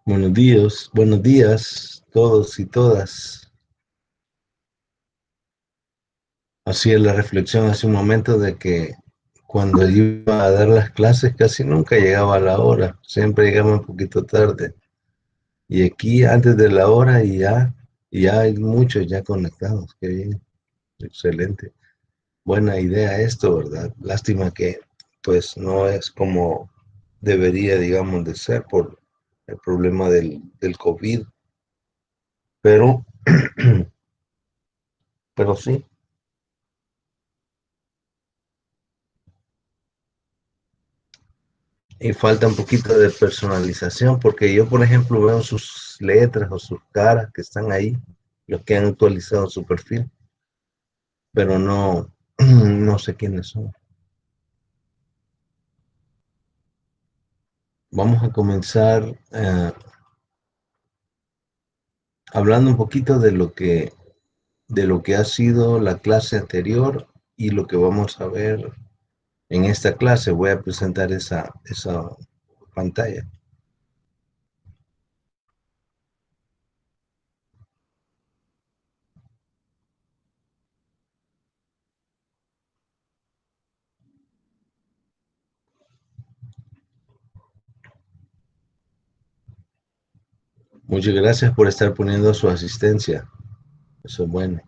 Buenos días todos y todas. Hacía la reflexión hace un momento de que cuando iba a dar las clases casi nunca llegaba a la hora, siempre llegaba un poquito tarde. Y aquí antes de la hora y ya hay muchos ya conectados. Qué bien, excelente. Buena idea esto, ¿verdad? Lástima que pues no es como debería, digamos, de ser por el problema del COVID, pero, pero sí. Y falta un poquito de personalización, porque yo, por ejemplo, veo sus letras o sus caras que están ahí, los que han actualizado su perfil, pero no, no sé quiénes son. Vamos a comenzar hablando un poquito de lo que ha sido la clase anterior y lo que vamos a ver en esta clase. Voy a presentar esa pantalla. Muchas gracias por estar poniendo su asistencia. Eso es bueno.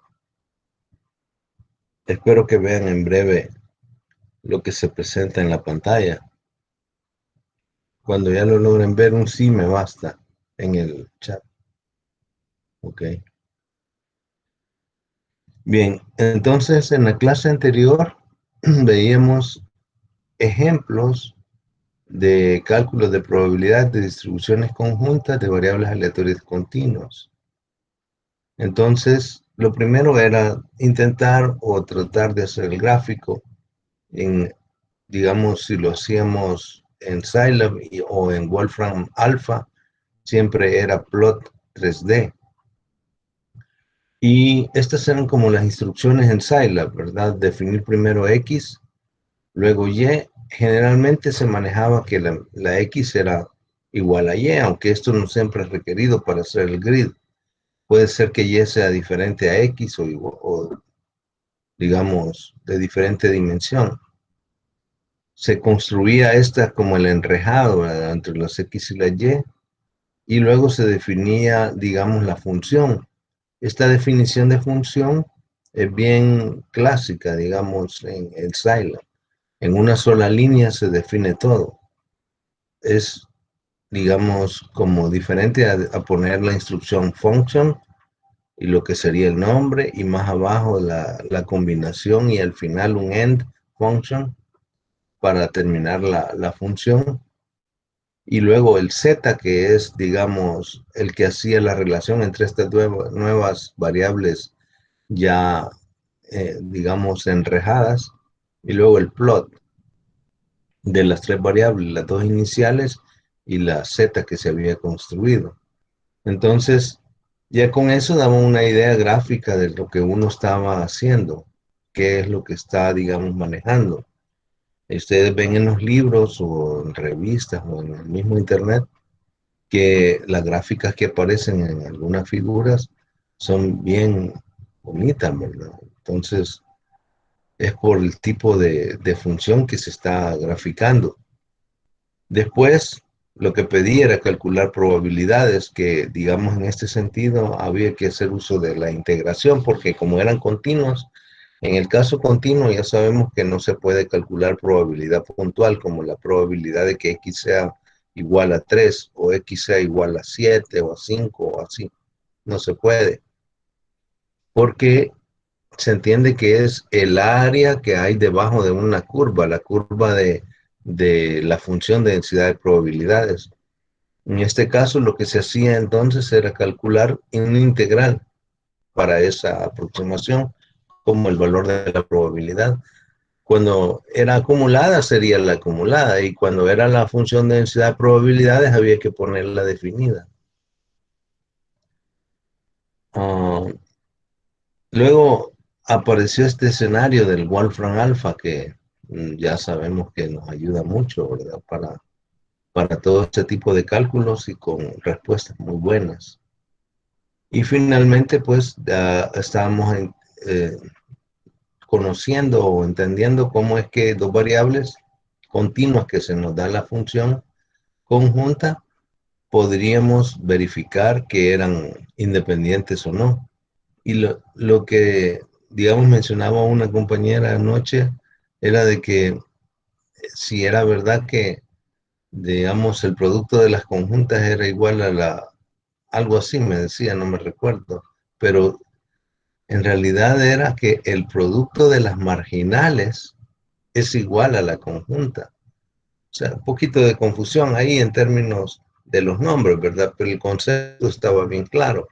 Espero que vean en breve lo que se presenta en la pantalla. Cuando ya lo logren ver, un sí me basta en el chat. Ok. Bien, entonces en la clase anterior veíamos ejemplos de cálculos de probabilidad de distribuciones conjuntas de variables aleatorias continuas. Entonces, lo primero era intentar o tratar de hacer el gráfico en, digamos, si lo hacíamos en Scilab o en Wolfram Alpha, siempre era plot 3D. Y estas eran como las instrucciones en Scilab, ¿verdad? Definir primero X, luego Y. Generalmente se manejaba que la X era igual a Y, aunque esto no siempre es requerido para hacer el grid. Puede ser que Y sea diferente a X o digamos, de diferente dimensión. Se construía esta como el enrejado, ¿verdad?, entre los X y la y luego se definía, digamos, la función. Esta definición de función es bien clásica, digamos, en el Scilab. En una sola línea se define todo. Es, digamos, como diferente a poner la instrucción function y lo que sería el nombre, y más abajo la combinación y al final un end function para terminar la función. Y luego el z, que es, digamos, el que hacía la relación entre estas nuevas variables ya, digamos, enrejadas, y luego el plot de las tres variables, las dos iniciales y la z que se había construido. Entonces, ya con eso daba una idea gráfica de lo que uno estaba haciendo, qué es lo que está, digamos, manejando. Ustedes ven en los libros o en revistas o en el mismo internet que las gráficas que aparecen en algunas figuras son bien bonitas, ¿verdad? Entonces, es por el tipo de función que se está graficando. Después, lo que pedí era calcular probabilidades, que digamos en este sentido había que hacer uso de la integración, porque como eran continuos, en el caso continuo ya sabemos que no se puede calcular probabilidad puntual, como la probabilidad de que X sea igual a 3 o X sea igual a 7 o a 5 o así. No se puede, porque se entiende que es el área que hay debajo de una curva, la curva de la función de densidad de probabilidades. En este caso, lo que se hacía entonces era calcular una integral para esa aproximación como el valor de la probabilidad. Cuando era acumulada sería la acumulada, y cuando era la función de densidad de probabilidades había que ponerla definida. Uh, Luego apareció este escenario del Wolfram Alpha que ya sabemos que nos ayuda mucho, ¿verdad? para todo este tipo de cálculos y con respuestas muy buenas. Y finalmente, pues, estábamos conociendo o entendiendo cómo es que dos variables continuas que se nos da la función conjunta, podríamos verificar que eran independientes o no. Y lo que, digamos, mencionaba una compañera anoche, era de que si era verdad que, digamos, el producto de las conjuntas era igual a algo así me decía, no me recuerdo, pero en realidad era que el producto de las marginales es igual a la conjunta. O sea, un poquito de confusión ahí en términos de los nombres, ¿verdad? Pero el concepto estaba bien claro.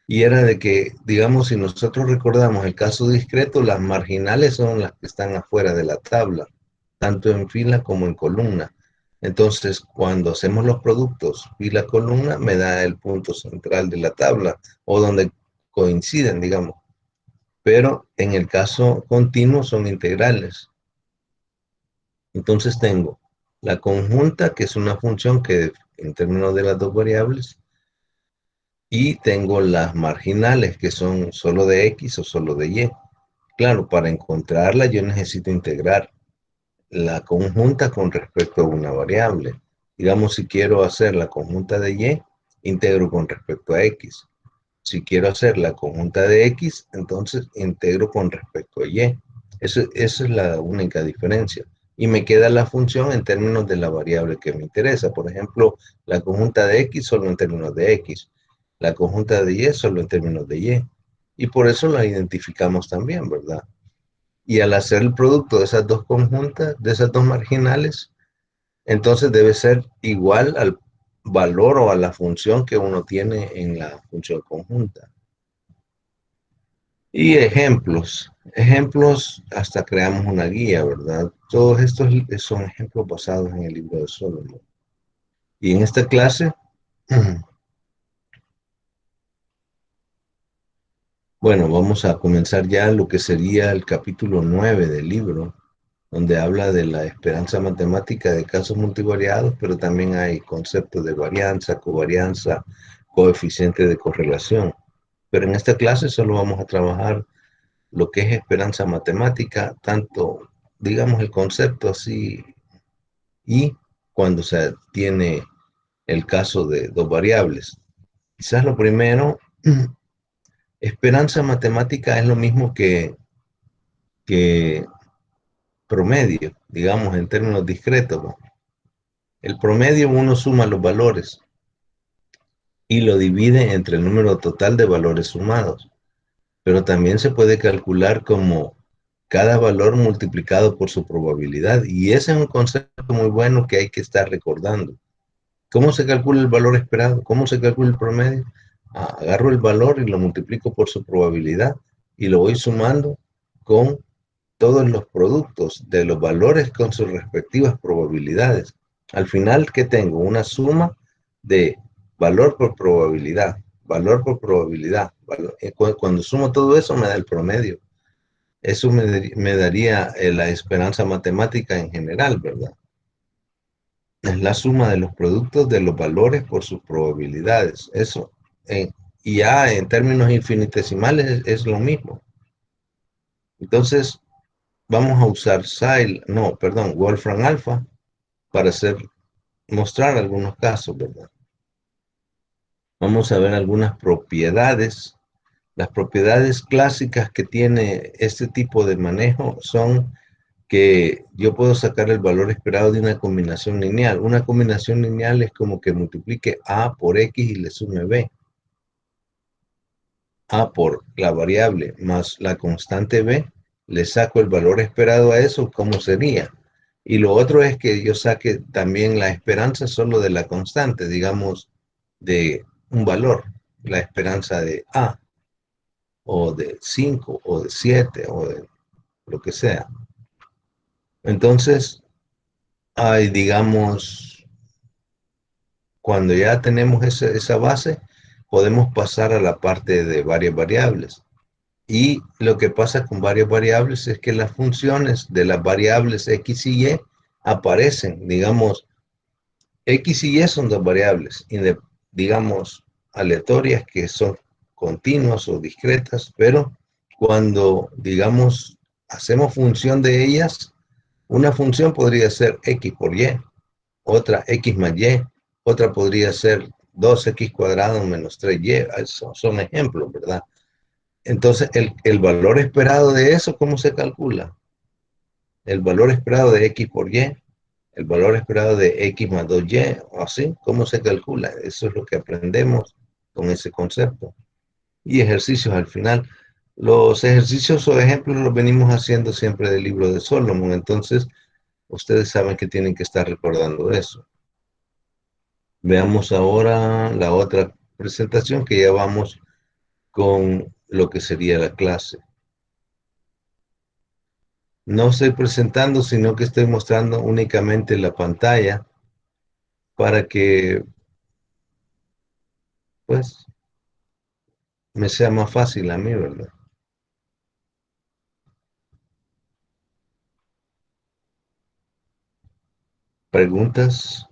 Y era de que, digamos, si nosotros recordamos el caso discreto, las marginales son las que están afuera de la tabla, tanto en fila como en columna. Entonces, cuando hacemos los productos fila-columna, me da el punto central de la tabla, o donde coinciden, digamos. Pero en el caso continuo son integrales. Entonces tengo la conjunta, que es una función que en términos de las dos variables, y tengo las marginales, que son solo de X o solo de Y. Claro, para encontrarla yo necesito integrar la conjunta con respecto a una variable. Digamos, si quiero hacer la conjunta de Y, integro con respecto a X. Si quiero hacer la conjunta de X, entonces integro con respecto a Y. Esa es la única diferencia. Y me queda la función en términos de la variable que me interesa. Por ejemplo, la conjunta de X solo en términos de X. La conjunta de Y solo en términos de Y. Y por eso la identificamos también, ¿verdad? Y al hacer el producto de esas dos conjuntas, de esas dos marginales, entonces debe ser igual al valor o a la función que uno tiene en la función conjunta. Y ejemplos, hasta creamos una guía, ¿verdad? Todos estos son ejemplos basados en el libro de Solomon. Y en esta clase, bueno, vamos a comenzar ya lo que sería el capítulo 9 del libro, donde habla de la esperanza matemática de casos multivariados, pero también hay conceptos de varianza, covarianza, coeficiente de correlación. Pero en esta clase solo vamos a trabajar lo que es esperanza matemática, tanto, digamos, el concepto así, y cuando se tiene el caso de dos variables. Quizás lo primero, esperanza matemática es lo mismo que promedio, digamos, en términos discretos, ¿no? El promedio uno suma los valores y lo divide entre el número total de valores sumados, pero también se puede calcular como cada valor multiplicado por su probabilidad, y ese es un concepto muy bueno que hay que estar recordando. ¿Cómo se calcula el valor esperado? ¿Cómo se calcula el promedio? Agarro el valor y lo multiplico por su probabilidad y lo voy sumando con todos los productos de los valores con sus respectivas probabilidades. Al final, ¿qué tengo? Una suma de valor por probabilidad, valor por probabilidad. Cuando sumo todo eso me da el promedio. Eso me daría la esperanza matemática en general, ¿verdad? Es la suma de los productos de los valores por sus probabilidades. Eso, y ya en términos infinitesimales es lo mismo. Entonces, vamos a usar Wolfram Alpha para mostrar algunos casos, ¿verdad? Vamos a ver algunas propiedades. Las propiedades clásicas que tiene este tipo de manejo son que yo puedo sacar el valor esperado de una combinación lineal. Una combinación lineal es como que multiplique A por X y le sume B. A por la variable más la constante B, le saco el valor esperado a eso, ¿cómo sería? Y lo otro es que yo saque también la esperanza solo de la constante, digamos, de un valor, la esperanza de A, o de 5, o de 7, o de lo que sea. Entonces, hay, digamos, cuando ya tenemos esa base, podemos pasar a la parte de varias variables. Y lo que pasa con varias variables es que las funciones de las variables X y Y aparecen, digamos, X y Y son dos variables, digamos, aleatorias que son continuas o discretas, pero cuando, digamos, hacemos función de ellas, una función podría ser X por Y, otra X más Y, otra podría ser 2X cuadrado menos 3Y, eso son ejemplos, ¿verdad? Entonces, el valor esperado de eso, ¿cómo se calcula? El valor esperado de X por Y, el valor esperado de X más 2Y, o así, ¿cómo se calcula? Eso es lo que aprendemos con ese concepto. Y ejercicios al final. Los ejercicios o ejemplos los venimos haciendo siempre del libro de Solomon, entonces ustedes saben que tienen que estar recordando eso. Veamos ahora la otra presentación que ya vamos con lo que sería la clase. No estoy presentando, sino que estoy mostrando únicamente la pantalla para que, pues, me sea más fácil a mí, ¿verdad? ¿Preguntas?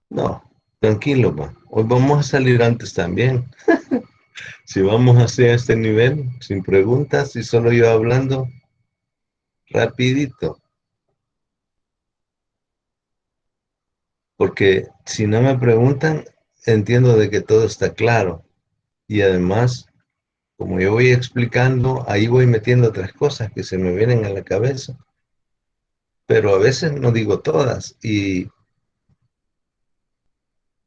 No, tranquilo, va. Hoy vamos a salir antes también. Si vamos hacia este nivel, sin preguntas y solo yo hablando, rapidito. Porque si no me preguntan, entiendo de que todo está claro. Y además, como yo voy explicando, ahí voy metiendo otras cosas que se me vienen a la cabeza. Pero a veces no digo todas y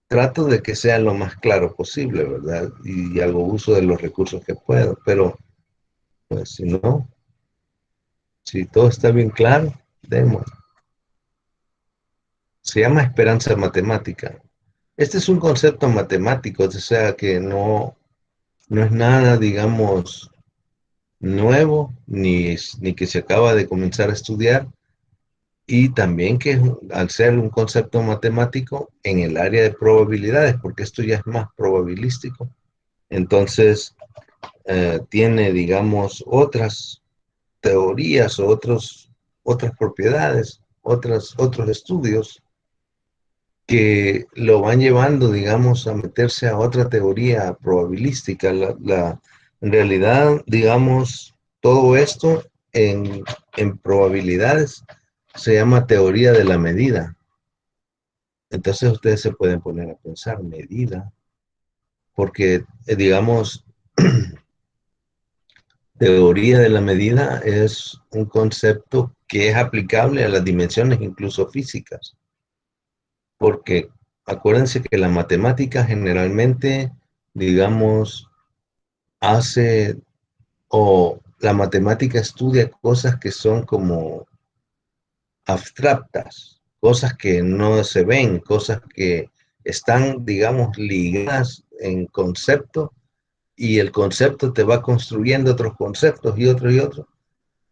trato de que sea lo más claro posible, ¿verdad? Y hago uso de los recursos que puedo. Pero, pues si no, si todo está bien claro, demos. Se llama esperanza matemática. Este es un concepto matemático, o sea que no es nada, digamos, nuevo, ni que se acaba de comenzar a estudiar, y también que al ser un concepto matemático en el área de probabilidades, porque esto ya es más probabilístico, entonces tiene, digamos, otras teorías o otras propiedades, otros estudios que lo van llevando, digamos, a meterse a otra teoría probabilística. En realidad, digamos, todo esto en probabilidades se llama teoría de la medida. Entonces ustedes se pueden poner a pensar, medida, porque, digamos, teoría de la medida es un concepto que es aplicable a las dimensiones incluso físicas, porque acuérdense que la matemática generalmente, digamos, hace o la matemática estudia cosas que son como abstractas, cosas que no se ven, cosas que están, digamos, ligadas en concepto y el concepto te va construyendo otros conceptos y otros y otros.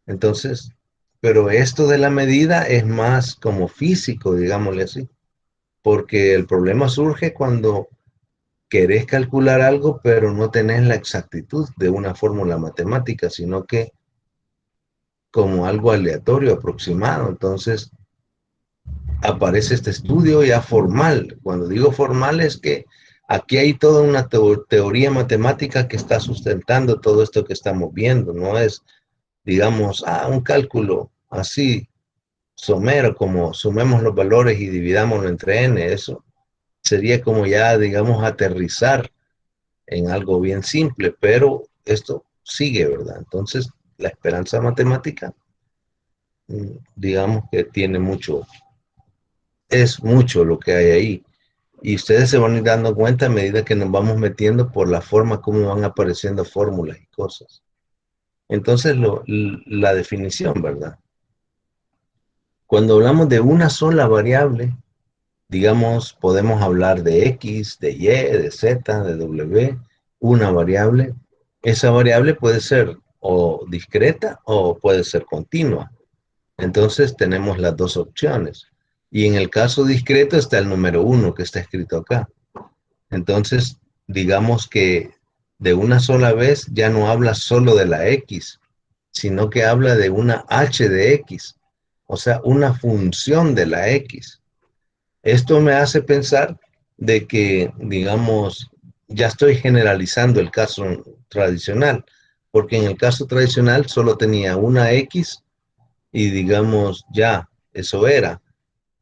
Entonces, pero esto de la medida es más como físico, digámosle así, porque el problema surge cuando querés calcular algo, pero no tenés la exactitud de una fórmula matemática, sino que como algo aleatorio, aproximado. Entonces aparece este estudio ya formal. Cuando digo formal es que aquí hay toda una teoría matemática que está sustentando todo esto que estamos viendo. No es, digamos, un cálculo así somero, como sumemos los valores y dividámoslo entre n. Eso sería como ya, digamos, aterrizar en algo bien simple, pero esto sigue, ¿verdad? Entonces, la esperanza matemática, digamos que tiene mucho, es mucho lo que hay ahí. Y ustedes se van a ir dando cuenta a medida que nos vamos metiendo por la forma como van apareciendo fórmulas y cosas. Entonces, la definición, ¿verdad? Cuando hablamos de una sola variable, digamos, podemos hablar de X, de Y, de Z, de W, una variable. Esa variable puede ser o discreta o puede ser continua. Entonces tenemos las dos opciones. Y en el caso discreto está el número 1 que está escrito acá. Entonces, digamos que de una sola vez ya no habla solo de la X, sino que habla de una H de X, o sea, una función de la X. Esto me hace pensar de que, digamos, ya estoy generalizando el caso tradicional, porque en el caso tradicional solo tenía una X y digamos, ya, eso era.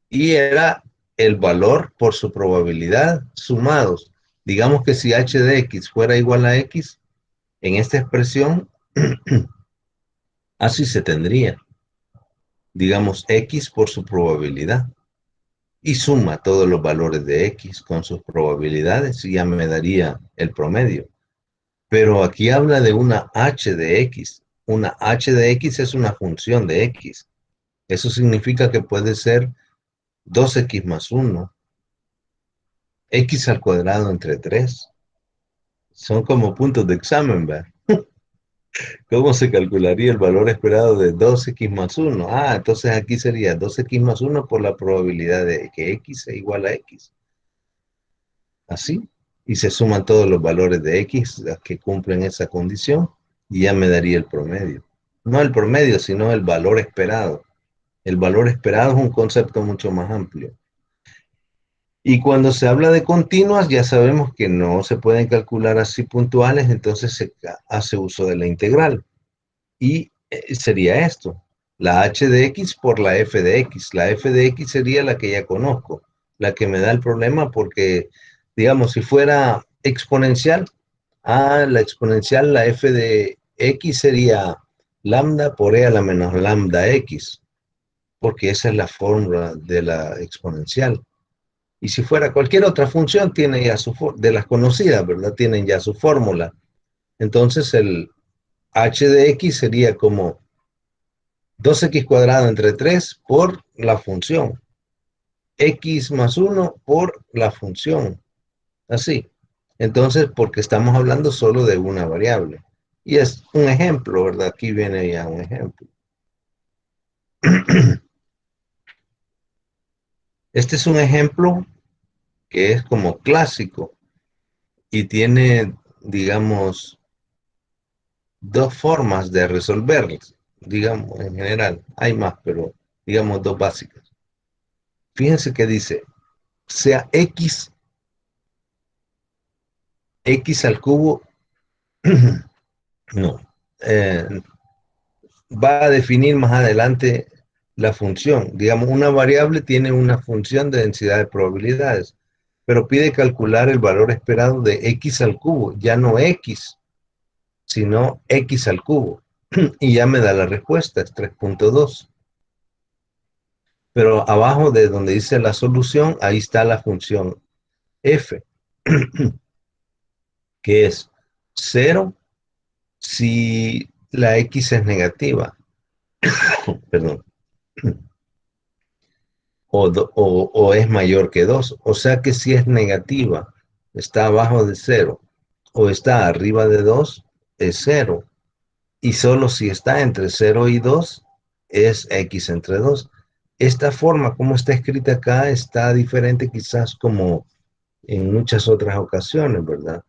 Y era el valor por su probabilidad sumados. Digamos que si h de x fuera igual a x, en esta expresión, así se tendría. Digamos, x por su probabilidad. Y suma todos los valores de x con sus probabilidades y ya me daría el promedio. Pero aquí habla de una h de x. Una h de x es una función de x. Eso significa que puede ser 2x más 1, x al cuadrado entre 3. Son como puntos de examen, ¿verdad? ¿Cómo se calcularía el valor esperado de 2x más 1? Ah, entonces aquí sería 2x más 1 por la probabilidad de que x sea igual a x. Así. Y se suman todos los valores de x que cumplen esa condición y ya me daría el promedio. No el promedio, sino el valor esperado. El valor esperado es un concepto mucho más amplio. Y cuando se habla de continuas, ya sabemos que no se pueden calcular así puntuales, entonces se hace uso de la integral. Y sería esto, la h de x por la f de x. La f de x sería la que ya conozco, la que me da el problema porque, digamos, si fuera exponencial, la exponencial, la f de x sería lambda por e a la menos lambda x, porque esa es la fórmula de la exponencial. Y si fuera cualquier otra función, tiene ya de las conocidas, ¿verdad? Tienen ya su fórmula. Entonces el h de x sería como 2x cuadrado entre 3 por la función. X más 1 por la función. Así. Entonces, porque estamos hablando solo de una variable. Y es un ejemplo, ¿verdad? Aquí viene ya un ejemplo. Este es un ejemplo que es como clásico y tiene, digamos, dos formas de resolverlas, digamos, en general. Hay más, pero digamos dos básicas. Fíjense que dice, sea x al cubo, no, va a definir más adelante la función. Digamos, una variable tiene una función de densidad de probabilidades, pero pide calcular el valor esperado de x al cubo, ya no x, sino x al cubo. Y ya me da la respuesta, es 3.2. Pero abajo de donde dice la solución, ahí está la función f, que es 0 si la x es negativa, perdón, o es mayor que 2. O sea que si es negativa, está abajo de 0, o está arriba de 2, es 0. Y solo si está entre 0 y 2, es x entre 2. Esta forma, como está escrita acá, está diferente quizás como en muchas otras ocasiones, ¿verdad?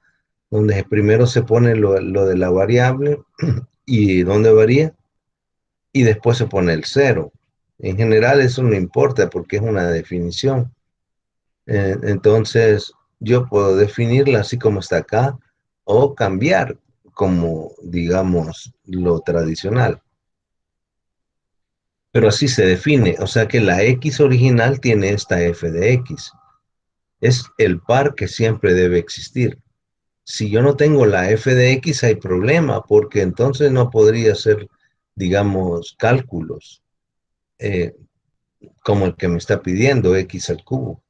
Donde primero se pone lo de la variable y dónde varía, y después se pone el 0. En general eso no importa porque es una definición. Entonces yo puedo definirla así como está acá o cambiar como, digamos, lo tradicional. Pero así se define, o sea que la x original tiene esta f de x. Es el par que siempre debe existir. Si yo no tengo la f de x hay problema, porque entonces no podría ser, digamos, cálculos eh, como el que me está pidiendo x al cubo,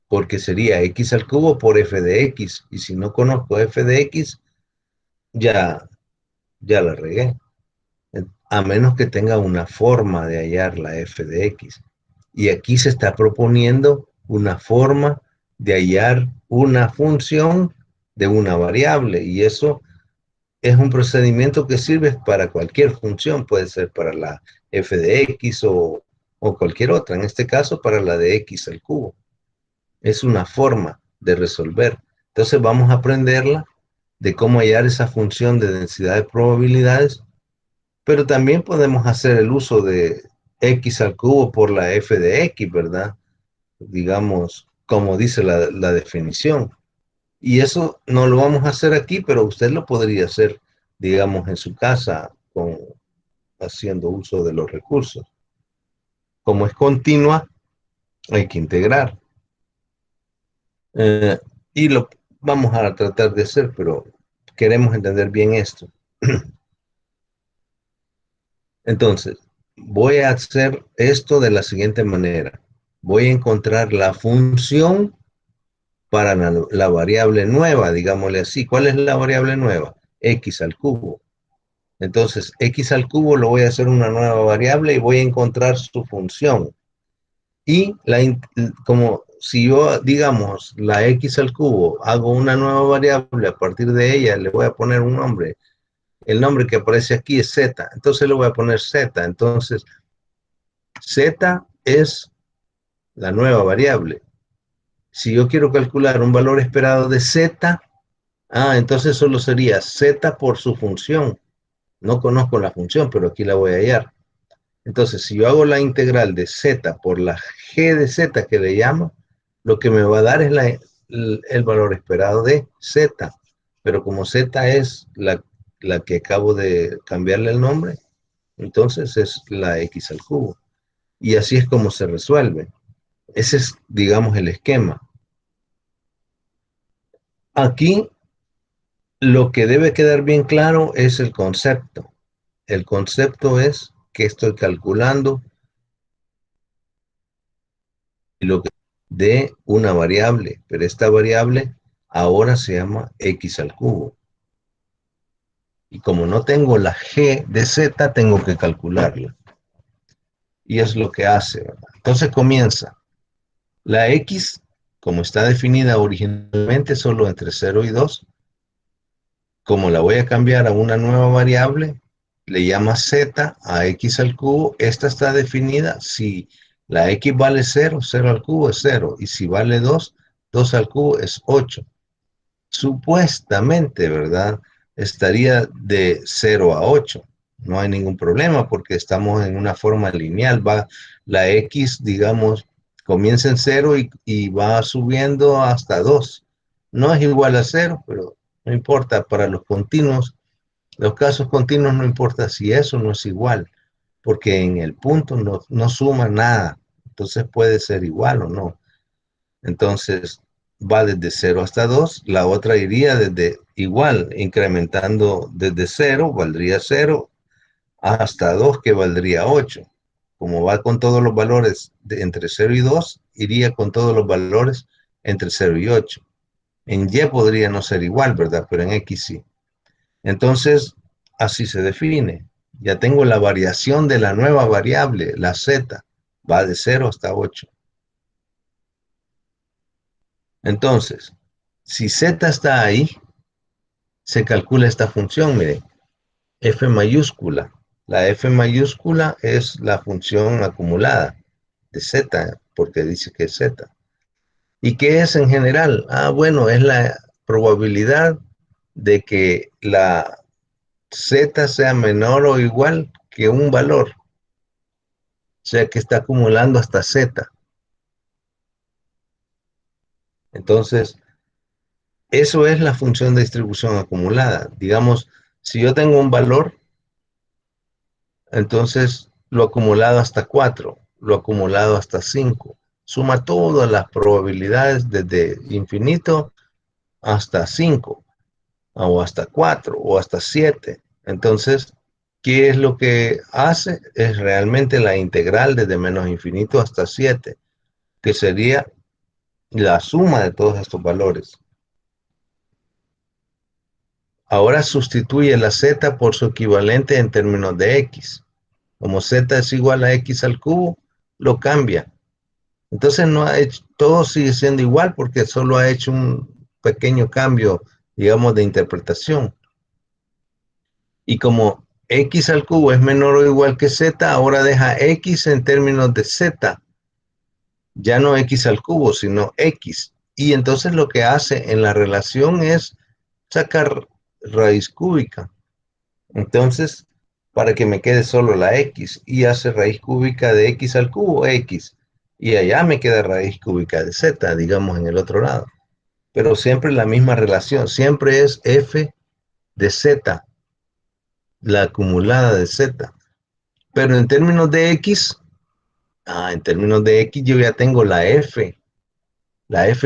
porque sería x al cubo por f de x, y si no conozco f de x, ya, ya la regué. A menos que tenga una forma de hallar la f de x. Y aquí se está proponiendo una forma de hallar una función de una variable, y eso es un procedimiento que sirve para cualquier función, puede ser para la f de x o cualquier otra, en este caso para la de x al cubo. Es una forma de resolver. Entonces vamos a aprenderla de cómo hallar esa función de densidad de probabilidades, pero también podemos hacer el uso de x al cubo por la f de x, ¿verdad? Digamos, como dice la definición. Y eso no lo vamos a hacer aquí, pero usted lo podría hacer, digamos, en su casa, haciendo uso de los recursos. Como es continua, hay que integrar. Y lo vamos a tratar de hacer, pero queremos entender bien esto. Entonces, voy a hacer esto de la siguiente manera. Voy a encontrar la función para la variable nueva, digámosle así. ¿Cuál es la variable nueva? X al cubo. Entonces, x al cubo lo voy a hacer una nueva variable y voy a encontrar su función. Y como si yo, digamos, la x al cubo, hago una nueva variable, a partir de ella le voy a poner un nombre. El nombre que aparece aquí es z, entonces le voy a poner z. Entonces, z es la nueva variable. Si yo quiero calcular un valor esperado de z, entonces solo sería z por su función. No conozco la función, pero aquí la voy a hallar. Entonces, si yo hago la integral de z por la g de z que le llamo, lo que me va a dar es el valor esperado de z. Pero como z es la que acabo de cambiarle el nombre, entonces es la x al cubo. Y así es como se resuelve. Ese es, digamos, el esquema. Aquí lo que debe quedar bien claro es el concepto. El concepto es que estoy calculando lo que de una variable, pero esta variable ahora se llama x al cubo. Y como no tengo la g de z, tengo que calcularla. Y es lo que hace, ¿verdad? Entonces comienza. La x, como está definida originalmente solo entre 0 y 2, como la voy a cambiar a una nueva variable, le llama z a x al cubo. Esta está definida si la x vale 0, 0 al cubo es 0. Y si vale 2, 2 al cubo es 8. Supuestamente, ¿verdad? Estaría de 0 a 8. No hay ningún problema porque estamos en una forma lineal. Va la x, digamos, comienza en 0 y va subiendo hasta 2. No es igual a 0, pero no importa. Para los continuos, los casos continuos no importa si eso no es igual, porque en el punto no suma nada. Entonces puede ser igual o no. Entonces va desde 0 hasta 2, la otra iría desde igual, incrementando desde 0, valdría 0, hasta 2, que valdría 8. Como va con todos los valores entre 0 y 2, iría con todos los valores entre 0 y 8. En Y podría no ser igual, ¿verdad? Pero en X sí. Entonces, así se define. Ya tengo la variación de la nueva variable, la z, va de 0 hasta 8. Entonces, si z está ahí, se calcula esta función, miren, f mayúscula. La f mayúscula es la función acumulada de z, porque dice que es z. ¿Y qué es en general? Bueno, es la probabilidad de que la z sea menor o igual que un valor. O sea que está acumulando hasta z. Entonces, eso es la función de distribución acumulada. Digamos, si yo tengo un valor, entonces lo acumulado hasta 4, lo acumulado hasta 5. Suma todas las probabilidades desde infinito hasta 5, o hasta 4, o hasta 7. Entonces, ¿qué es lo que hace? Es realmente la integral desde menos infinito hasta 7, que sería la suma de todos estos valores. Ahora sustituye la z por su equivalente en términos de x. Como z es igual a x al cubo, lo cambia. Entonces no ha hecho, todo sigue siendo igual porque solo ha hecho un pequeño cambio, digamos, de interpretación. Y como x al cubo es menor o igual que z, ahora deja x en términos de z. Ya no x al cubo, sino x. Y entonces lo que hace en la relación es sacar raíz cúbica. Entonces, para que me quede solo la x, y hace raíz cúbica de x al cubo, x. Y allá me queda raíz cúbica de z, digamos, en el otro lado. Pero siempre la misma relación, siempre es f de z, la acumulada de z. Pero en términos de x, en términos de x yo ya tengo la f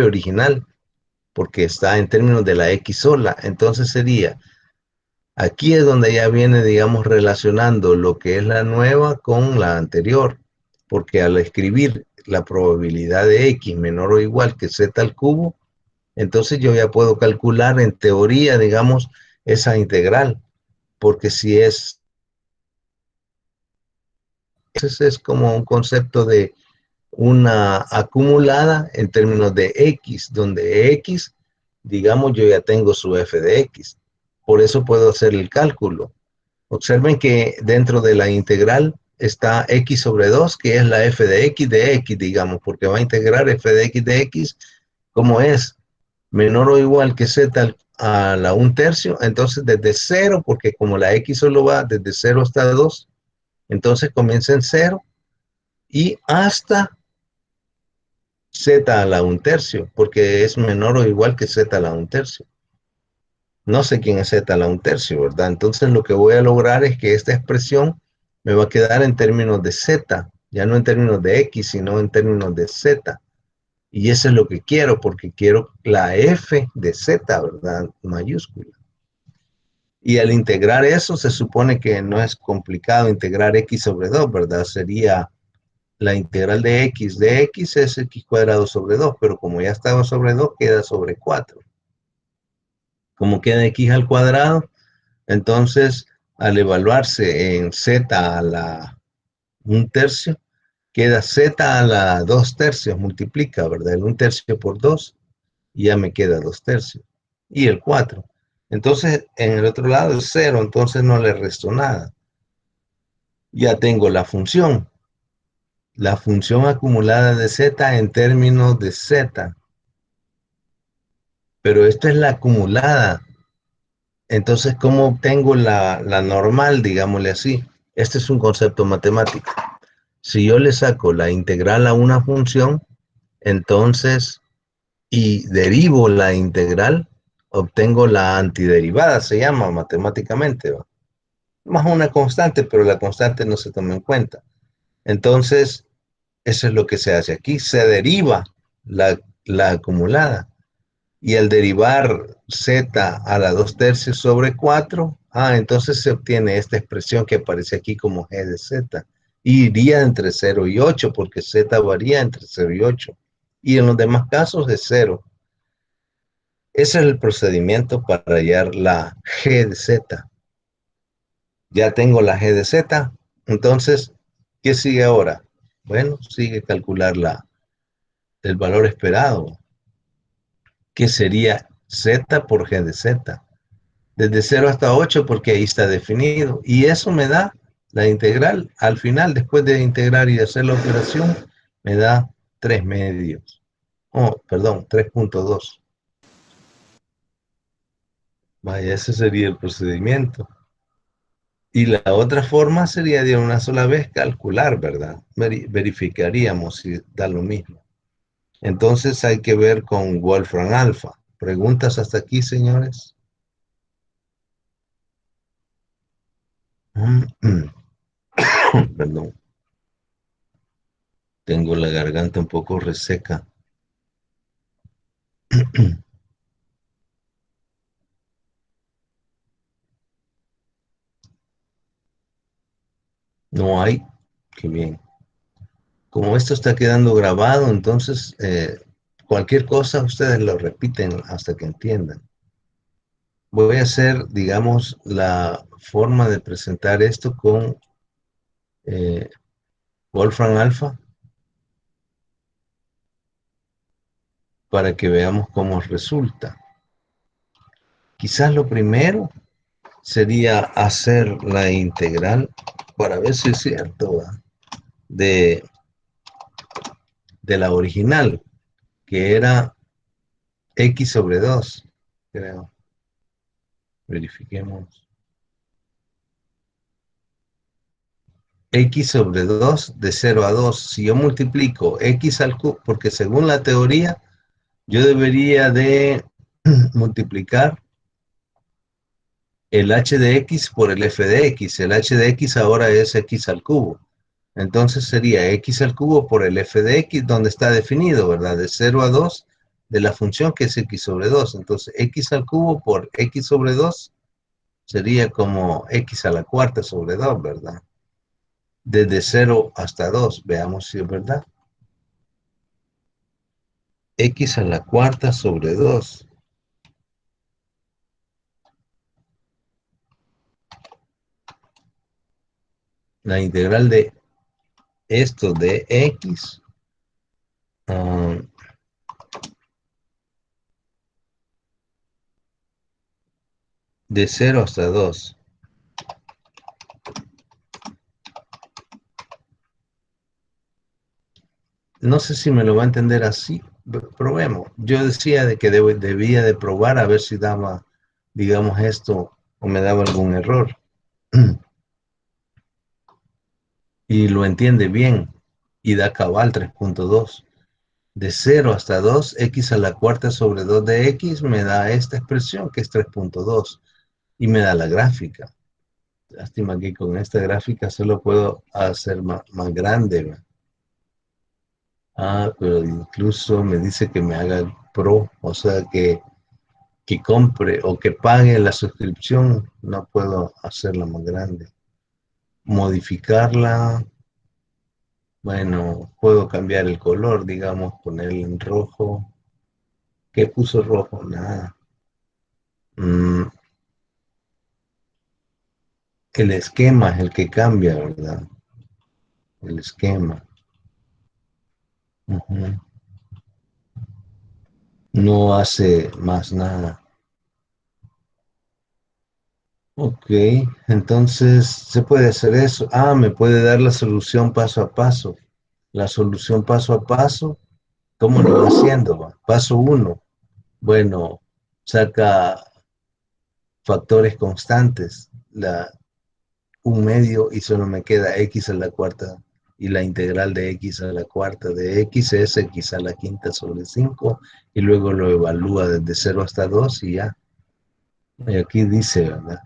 original, porque está en términos de la x sola. Entonces sería, aquí es donde ya viene, digamos, relacionando lo que es la nueva con la anterior, porque al escribir la probabilidad de x menor o igual que z al cubo, entonces yo ya puedo calcular en teoría, digamos, esa integral, porque si es, ese es como un concepto de una acumulada en términos de x, donde x, digamos, yo ya tengo su f de x. Por eso puedo hacer el cálculo. Observen que dentro de la integral está x sobre 2, que es la f de x, digamos, porque va a integrar f de x como es menor o igual que z a la 1/3, entonces desde 0, porque como la x solo va desde 0 hasta 2, entonces comienza en 0 y hasta z a la 1/3, porque es menor o igual que z a la 1/3. No sé quién es z a la 1/3, ¿verdad? Entonces lo que voy a lograr es que esta expresión me va a quedar en términos de z, ya no en términos de x, sino en términos de z. Y eso es lo que quiero, porque quiero la f de z, ¿verdad? Mayúscula. Y al integrar eso, se supone que no es complicado integrar x sobre 2, ¿verdad? Sería la integral de x es x cuadrado sobre 2, pero como ya estaba sobre 2, queda sobre 4. Como queda x al cuadrado, entonces al evaluarse en z a la 1/3, queda z a la 2/3, multiplica, ¿verdad? El 1/3 por 2, y ya me queda 2/3. Y el 4. Entonces, en el otro lado es 0, entonces no le resto nada. Ya tengo la función acumulada de z en términos de z, pero esta es la acumulada. Entonces, ¿cómo obtengo la normal, digámosle así? Este es un concepto matemático. Si yo le saco la integral a una función, entonces, y derivo la integral, obtengo la antiderivada, se llama matemáticamente, ¿va? Más una constante, pero la constante no se toma en cuenta. Entonces, eso es lo que se hace aquí. Se deriva la acumulada. Y al derivar z a la 2/3 sobre 4, entonces se obtiene esta expresión que aparece aquí como g de z. Y iría entre 0 y 8, porque z varía entre 0 y 8. Y en los demás casos es 0. Ese es el procedimiento para hallar la g de z. Ya tengo la g de z. Entonces, ¿qué sigue ahora? Bueno, sigue calcular el valor esperado, que sería z por g de z. Desde 0 hasta 8, porque ahí está definido. Y eso me da la integral. Al final, después de integrar y hacer la operación, me da 3 medios. Oh, perdón, 3.2. Vaya, ese sería el procedimiento. Y la otra forma sería de una sola vez calcular, ¿verdad? Verificaríamos si da lo mismo. Entonces hay que ver con Wolfram Alpha. ¿Preguntas hasta aquí, señores? Perdón. Tengo la garganta un poco reseca. No hay. Qué bien. Como esto está quedando grabado, entonces cualquier cosa ustedes lo repiten hasta que entiendan. Voy a hacer, digamos, la forma de presentar esto con eh, Wolfram Alpha para que veamos cómo resulta. Quizás lo primero sería hacer la integral para ver si es cierto, de la original, que era X sobre 2, creo. Verifiquemos. X sobre 2 de 0 a 2. Si yo multiplico X al cubo, porque según la teoría, yo debería de multiplicar el h de x por el f de x. El h de x ahora es x al cubo. Entonces sería x al cubo por el f de x, donde está definido, ¿verdad? De 0 a 2 de la función que es x sobre 2. Entonces x al cubo por x sobre 2 sería como x a la cuarta sobre 2, ¿verdad? Desde 0 hasta 2, veamos si es verdad. X a la cuarta sobre 2. La integral de esto de x de 0 hasta 2. No sé si me lo va a entender así. Probemos. Yo decía de que debía de probar a ver si daba, digamos, esto o me daba algún error. Y lo entiende bien. Y da cabal 3.2. De 0 hasta 2, x a la cuarta sobre 2 de x me da esta expresión que es 3.2. Y me da la gráfica. Lástima que con esta gráfica solo puedo hacer más grande, ¿verdad? Ah, pero incluso me dice que me haga el Pro, o sea que compre o que pague la suscripción, no puedo hacerla más grande. Modificarla, bueno, puedo cambiar el color, digamos, ponerle en rojo. ¿Qué puso rojo? Nada. Mm, el esquema es el que cambia, ¿verdad? El esquema. Ujú. No hace más nada. Ok, entonces se puede hacer eso. Ah, me puede dar la solución paso a paso. La solución paso a paso, ¿cómo lo va haciendo? Paso uno, bueno, saca factores constantes, un medio y solo me queda x a la cuarta y la integral de x a la cuarta de x es x a la quinta sobre 5 y luego lo evalúa desde 0 hasta 2 y ya. Y aquí dice, ¿verdad?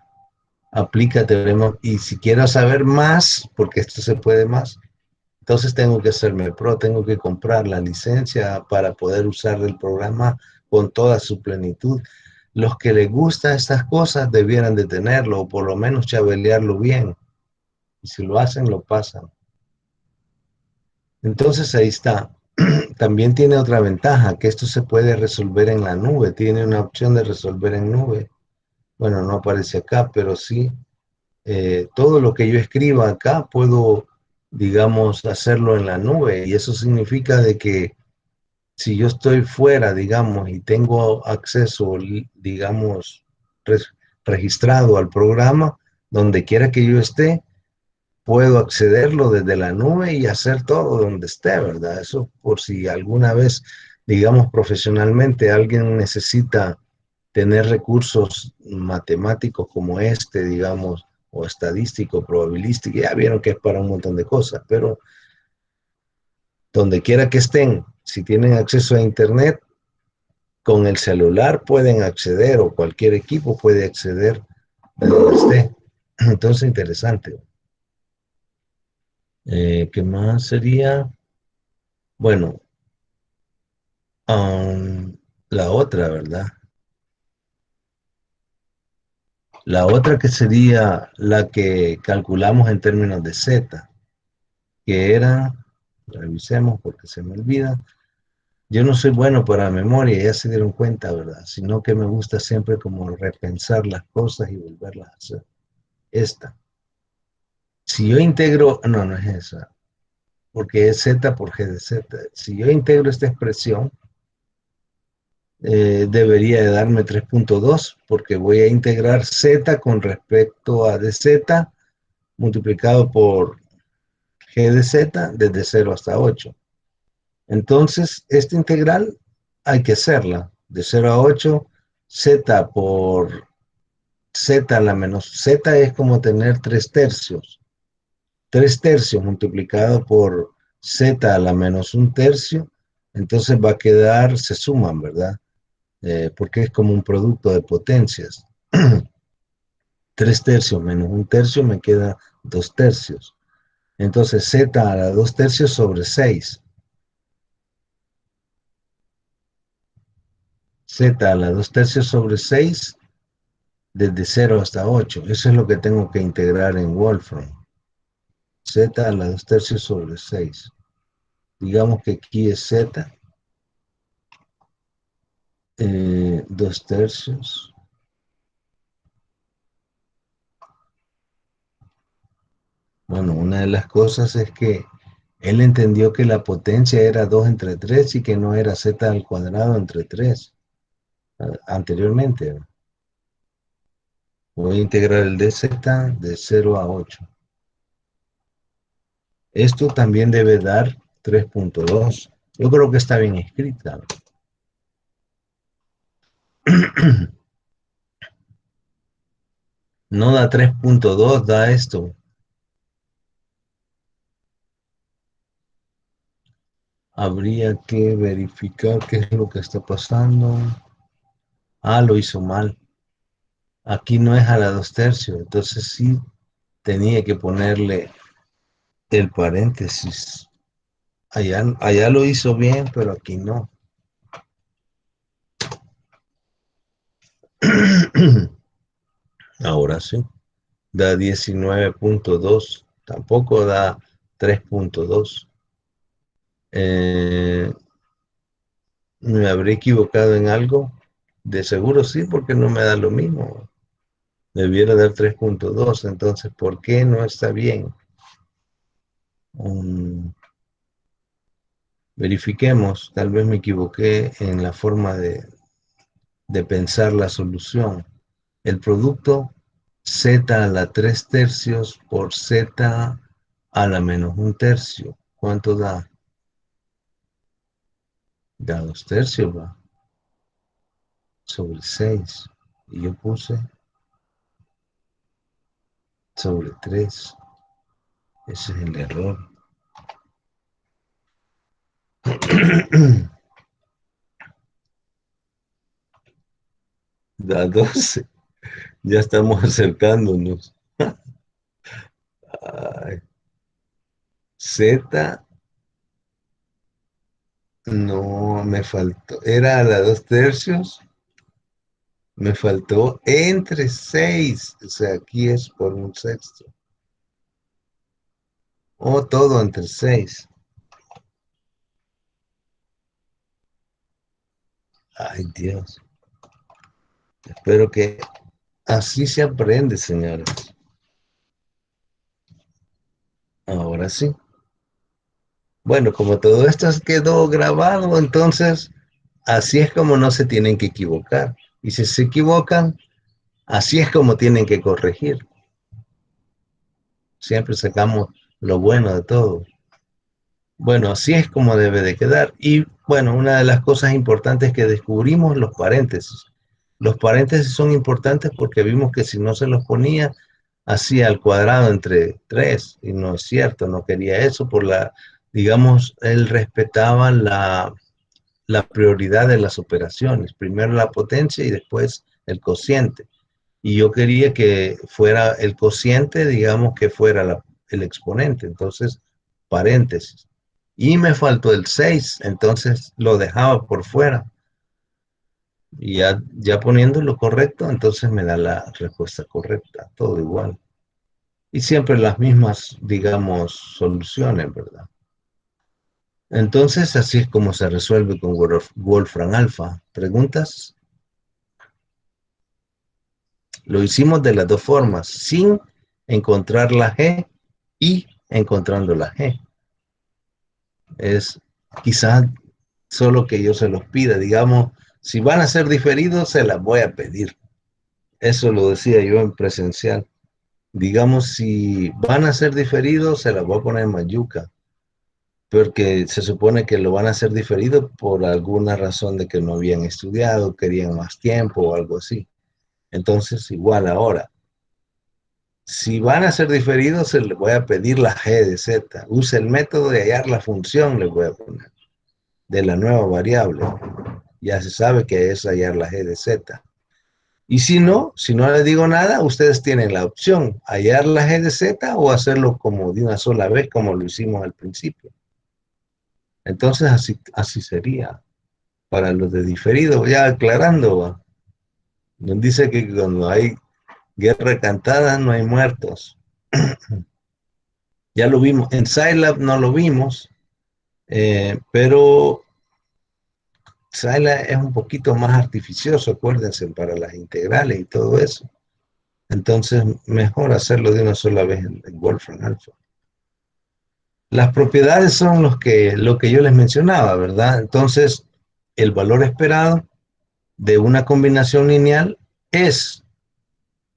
Aplica teorema y si quiero saber más, porque esto se puede más, entonces tengo que hacerme pro, tengo que comprar la licencia para poder usar el programa con toda su plenitud. Los que les gustan estas cosas debieran de tenerlo o por lo menos chabelearlo bien. Y si lo hacen, lo pasan. Entonces ahí está. También tiene otra ventaja, que esto se puede resolver en la nube. Tiene una opción de resolver en nube. Bueno, no aparece acá, pero sí. Todo lo que yo escriba acá puedo, digamos, hacerlo en la nube. Y eso significa de que si yo estoy fuera, digamos, y tengo acceso, digamos, registrado al programa, donde quiera que yo esté, puedo accederlo desde la nube y hacer todo donde esté, ¿verdad? Eso por si alguna vez, digamos, profesionalmente alguien necesita tener recursos matemáticos como este, digamos, o estadístico, probabilístico, ya vieron que es para un montón de cosas, pero donde quiera que estén, si tienen acceso a Internet, con el celular pueden acceder o cualquier equipo puede acceder de donde esté. Entonces, interesante. ¿Qué más sería? Bueno, la otra, ¿verdad? La otra que sería la que calculamos en términos de Z, que era, revisemos porque se me olvida, yo no soy bueno para memoria, ya se dieron cuenta, ¿verdad? Sino que me gusta siempre como repensar las cosas y volverlas a hacer. Esta. Si yo integro, no, no es esa, porque es Z por G de Z. Si yo integro esta expresión, debería de darme 3.2 porque voy a integrar Z con respecto a dz multiplicado por G de Z desde 0 hasta 8. Entonces, esta integral hay que hacerla. de 0 a 8, z por z a la menos, z es como tener 3 tercios. 3 tercios multiplicado por z a la menos un tercio, entonces va a quedar, se suman, ¿verdad? Porque es como un producto de potencias. 3 tercios menos un tercio me queda 2 tercios. Entonces z a la 2 tercios sobre 6. Z a la 2 tercios sobre 6 desde 0 hasta 8. Eso es lo que tengo que integrar en Wolfram. Z a la 2 tercios sobre 6. Digamos que aquí es Z. 2 tercios. Bueno, una de las cosas es que él entendió que la potencia era 2 entre 3 y que no era Z al cuadrado entre 3. Anteriormente. Voy a integrar el dz de 0 a 8. Esto también debe dar 3.2. Yo creo que está bien escrita. No da 3.2, da esto. Habría que verificar qué es lo que está pasando. Ah, lo hizo mal. Aquí no es a la 2 tercios, entonces sí tenía que ponerle el paréntesis. Allá lo hizo bien, pero aquí no. Ahora sí. Da 19.2. Tampoco da 3.2. ¿Me habré equivocado en algo? De seguro sí, porque no me da lo mismo. Debiera dar 3.2. Entonces, ¿por qué no está bien? Verifiquemos. Tal vez me equivoqué en la forma de pensar la solución. El producto z a la 3 tercios por z a la menos un tercio. ¿Cuánto da? Da 2 tercios, va. Sobre 6. Y yo puse sobre 3. Ese es el error. Da 12. Ya estamos acercándonos. Ay. Z, no, me faltó. Era a la 2 tercios. Me faltó entre 6. O sea, aquí es por un sexto. O todo entre 6. Ay, Dios. Espero que así se aprende, señores. Ahora sí. Bueno, como todo esto quedó grabado, entonces así es como no se tienen que equivocar. Y si se equivocan, así es como tienen que corregir. Siempre sacamos lo bueno de todo. Bueno, así es como debe de quedar. Y bueno, una de las cosas importantes que descubrimos, los paréntesis. Los paréntesis son importantes porque vimos que si no se los ponía, hacía al cuadrado entre 3. Y no es cierto, no quería eso por la, digamos, él respetaba la prioridad de las operaciones. Primero la potencia y después el cociente. Y yo quería que fuera el cociente, digamos que fuera el exponente. Entonces, paréntesis. Y me faltó el 6, entonces lo dejaba por fuera. Y ya poniendo lo correcto, entonces me da la respuesta correcta, todo igual. Y siempre las mismas, digamos, soluciones, ¿verdad? Entonces, así es como se resuelve con Wolfram Alpha. ¿Preguntas? Lo hicimos de las dos formas, sin encontrar la G y encontrando la G. Es quizás solo que yo se los pida, digamos, si van a ser diferidos, se las voy a pedir. Eso lo decía yo en presencial. Digamos, si van a ser diferidos, se las voy a poner en mayuca. porque se supone que lo van a hacer diferido por alguna razón de que no habían estudiado, querían más tiempo o algo así. Entonces, igual ahora, si van a ser diferidos, se les voy a pedir la G de Z. Use el método de hallar la función, les voy a poner, de la nueva variable. Ya se sabe que es hallar la G de Z. Y si no les digo nada, ustedes tienen la opción, hallar la G de Z o hacerlo como de una sola vez, como lo hicimos al principio. Entonces, así sería. Para los de diferido, ya aclarando, ¿va? Nos dice que cuando hay guerra cantada no hay muertos. Ya lo vimos, en Scilab no lo vimos, pero Scilab es un poquito más artificioso, acuérdense, para las integrales y todo eso. Entonces, mejor hacerlo de una sola vez en Wolfram Alpha. Las propiedades son lo que yo les mencionaba, ¿verdad? Entonces, el valor esperado de una combinación lineal es,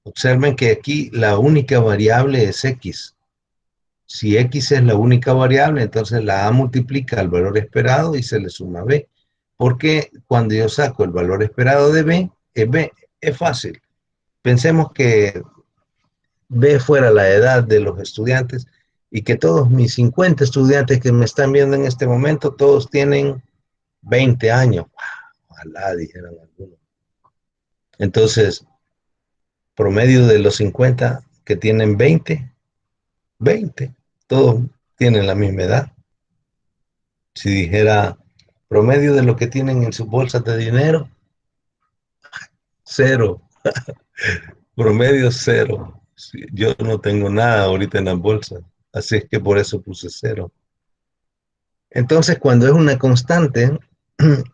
observen que aquí la única variable es x. Si x es la única variable, entonces la a multiplica el valor esperado y se le suma b. Porque cuando yo saco el valor esperado de b, es fácil. Pensemos que b fuera la edad de los estudiantes y que todos mis 50 estudiantes que me están viendo en este momento, todos tienen 20 años. Ojalá dijeran algunos. Entonces, promedio de los 50 que tienen 20, todos tienen la misma edad. Si dijera promedio de lo que tienen en sus bolsas de dinero, cero. Promedio cero. Sí, yo no tengo nada ahorita en las bolsas, así es que por eso puse cero. Entonces, cuando es una constante,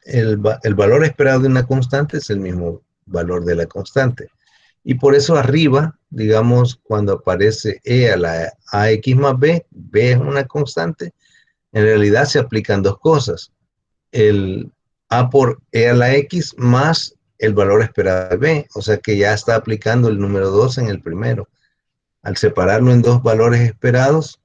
el valor esperado de una constante es el mismo valor de la constante. Y por eso arriba, digamos, cuando aparece e a la ax más b, b es una constante, en realidad se aplican dos cosas. El a por e a la x más el valor esperado de b, o sea que ya está aplicando el número 2 en el primero. Al separarlo en dos valores esperados,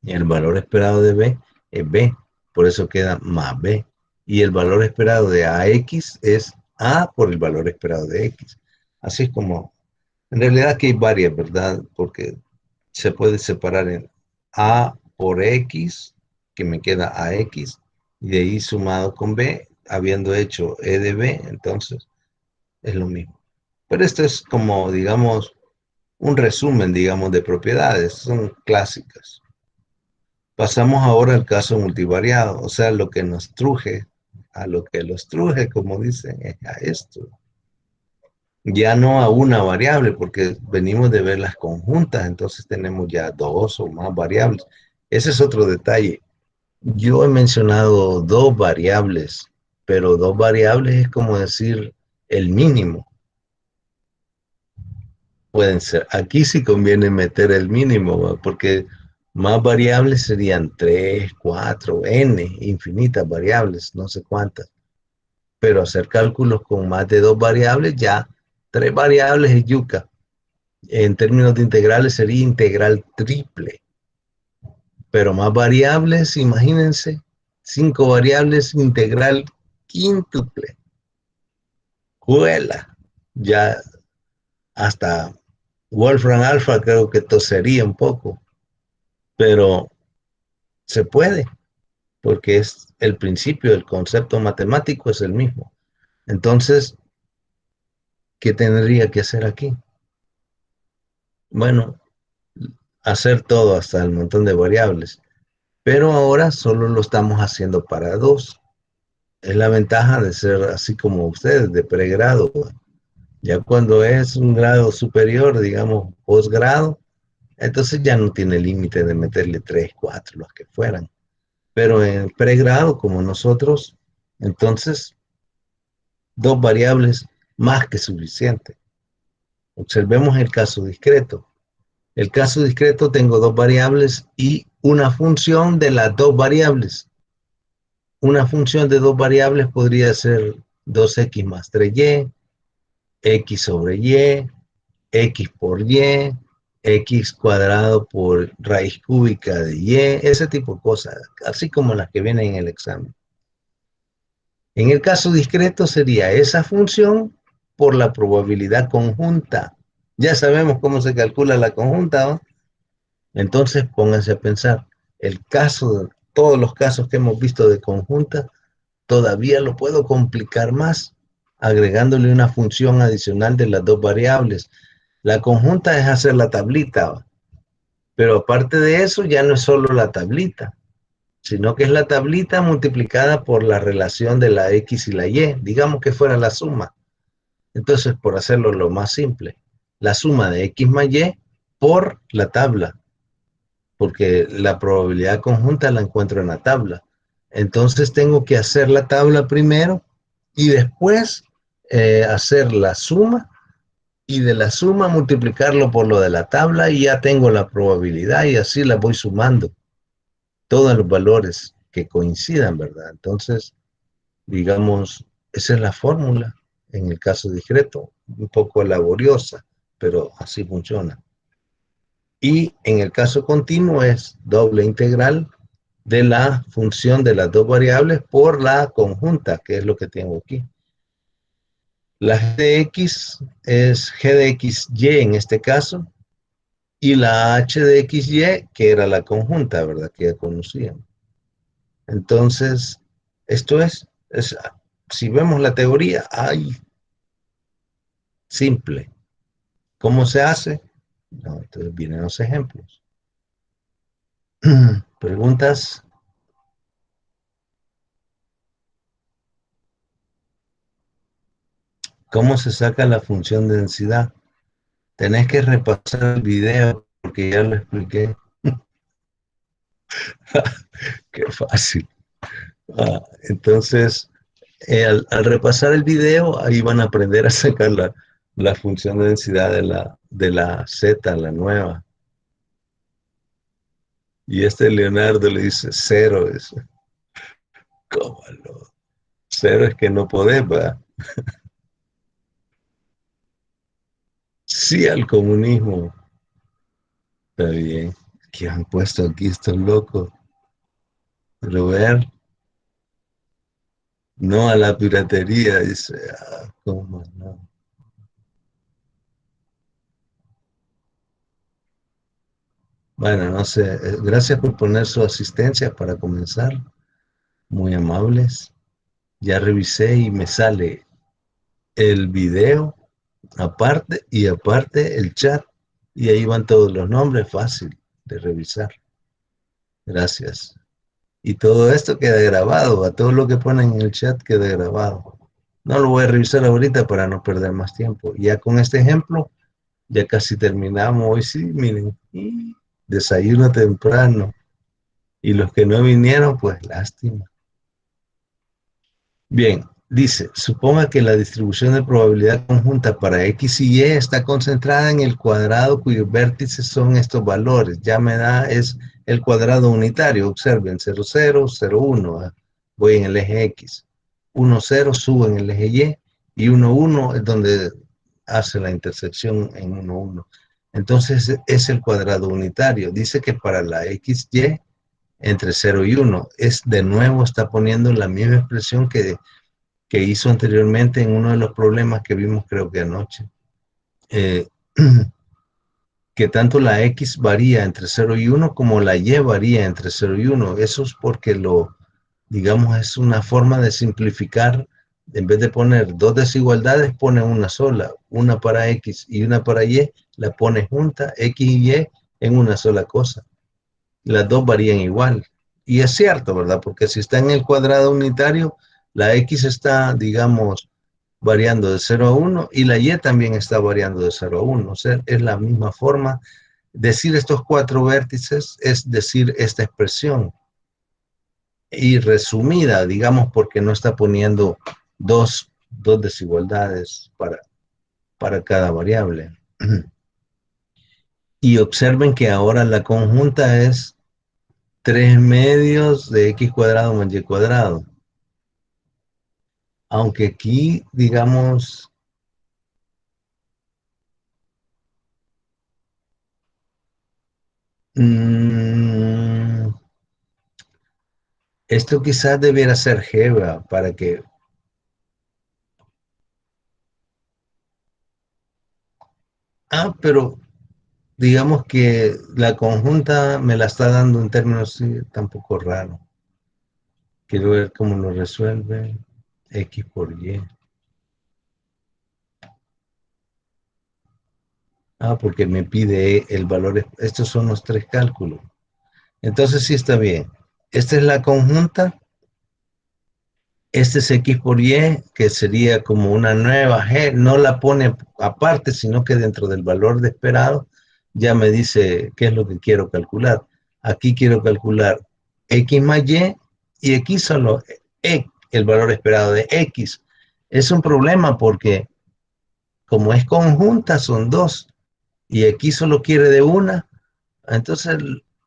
el valor esperado de b es b, por eso queda más b. Y el valor esperado de ax es a por el valor esperado de x. Así es como, en realidad aquí hay varias, ¿verdad? Porque se puede separar en a por x, que me queda ax, y de ahí sumado con b, habiendo hecho e de b, entonces es lo mismo. Pero esto es como, digamos, un resumen, digamos, de propiedades, son clásicas. Pasamos ahora al caso multivariado, o sea, lo que nos truje, a lo que los truje, como dicen, es a esto. Ya no a una variable, porque venimos de ver las conjuntas, entonces tenemos ya dos o más variables. Ese es otro detalle. Yo he mencionado dos variables, pero dos variables es como decir el mínimo. Pueden ser. Aquí sí conviene meter el mínimo, ¿va? Porque más variables serían 3, 4, n, infinitas variables, no sé cuántas. Pero hacer cálculos con más de dos variables, ya tres variables es yuca. En términos de integrales sería integral triple. Pero más variables, imagínense, 5 variables, integral quíntuple. Juela. Ya hasta Wolfram Alpha creo que tosería un poco. Pero se puede, porque es el principio, el concepto matemático es el mismo. Entonces, ¿qué tendría que hacer aquí? Bueno, hacer todo hasta el montón de variables, pero ahora solo lo estamos haciendo para dos. Es la ventaja de ser así como ustedes, de pregrado. Ya cuando es un grado superior, digamos posgrado, entonces ya no tiene límite de meterle 3, 4, los que fueran. Pero en pregrado, como nosotros, entonces dos variables más que suficiente. Observemos el caso discreto. El caso discreto tengo dos variables y una función de las dos variables. Una función de dos variables podría ser 2x más 3y, x sobre y, x por y, x cuadrado por raíz cúbica de y, ese tipo de cosas, así como las que vienen en el examen. En el caso discreto sería esa función por la probabilidad conjunta. Ya sabemos cómo se calcula la conjunta, ¿no? Entonces pónganse a pensar, todos los casos que hemos visto de conjunta, todavía lo puedo complicar más, agregándole una función adicional de las dos variables. La conjunta es hacer la tablita, pero aparte de eso ya no es solo la tablita, sino que es la tablita multiplicada por la relación de la X y la Y, digamos que fuera la suma. Entonces, por hacerlo lo más simple, la suma de X más Y por la tabla, porque la probabilidad conjunta la encuentro en la tabla. Entonces tengo que hacer la tabla primero y después hacer la suma y de la suma multiplicarlo por lo de la tabla y ya tengo la probabilidad y así la voy sumando todos los valores que coincidan, ¿verdad? Entonces, digamos, esa es la fórmula en el caso discreto, un poco laboriosa, pero así funciona. Y en el caso continuo es doble integral de la función de las dos variables por la conjunta, que es lo que tengo aquí. La g de x es g de xy en este caso, y la h de xy, que era la conjunta, ¿verdad? Que ya conocíamos. Entonces, esto es, si vemos la teoría, hay simple. ¿Cómo se hace? No, entonces vienen los ejemplos. Preguntas. ¿Cómo se saca la función de densidad? Tenés que repasar el video porque ya lo expliqué. Qué fácil. Entonces, al repasar el video, ahí van a aprender a sacar la función de densidad de la Z, la nueva. Y este Leonardo le dice cero. ¿Cómo no? Cero es que no podés, va. Sí al comunismo. Está bien. ¿Qué han puesto aquí estos locos? Pero ver, no a la piratería, dice. ¿Cómo no? Bueno, no sé. Gracias por poner su asistencia para comenzar. Muy amables. Ya revisé y me sale el video aparte y aparte el chat. Y ahí van todos los nombres, fácil de revisar. Gracias. Y todo esto queda grabado, a todo lo que ponen en el chat queda grabado. No lo voy a revisar ahorita para no perder más tiempo. Ya con este ejemplo, ya casi terminamos. Hoy sí, miren, y desayuno temprano. Y los que no vinieron, pues lástima. Bien, dice, suponga que la distribución de probabilidad conjunta para X y Y está concentrada en el cuadrado cuyos vértices son estos valores. Ya me da, es el cuadrado unitario. Observen, 0, 0, 0, 1. Voy en el eje X. 1, 0, subo en el eje Y. Y 1, 1 es donde hace la intersección en 1, 1. Entonces es el cuadrado unitario. Dice que para la XY entre 0 y 1, es de nuevo está poniendo la misma expresión que hizo anteriormente en uno de los problemas que vimos creo que anoche, eh, que tanto la X varía entre 0 y 1 como la Y varía entre 0 y 1. Eso es porque digamos, es una forma de simplificar. En vez de poner dos desigualdades, pone una sola, una para X y una para Y, la pone junta, X y Y, en una sola cosa. Las dos varían igual. Y es cierto, ¿verdad? Porque si está en el cuadrado unitario, la X está, digamos, variando de 0 a 1 y la Y también está variando de 0 a 1. O sea, es la misma forma. Decir estos cuatro vértices es decir esta expresión. Y resumida, digamos, porque no está poniendo dos desigualdades para cada variable. Y observen que ahora la conjunta es 3 medios de x cuadrado más y cuadrado. Aunque aquí, digamos, Mm, esto quizás debiera ser Jeva para que... Ah, pero digamos que la conjunta me la está dando en términos sí, tampoco raro. Quiero ver cómo lo resuelve. X por Y. Ah, porque me pide el valor. Estos son los tres cálculos. Entonces sí está bien. Esta es la conjunta. Este es X por Y, que sería como una nueva G. No la pone aparte, sino que dentro del valor de esperado ya me dice qué es lo que quiero calcular. Aquí quiero calcular X más y X solo el valor esperado de X. Es un problema porque como es conjunta, son dos y X solo quiere de una. Entonces,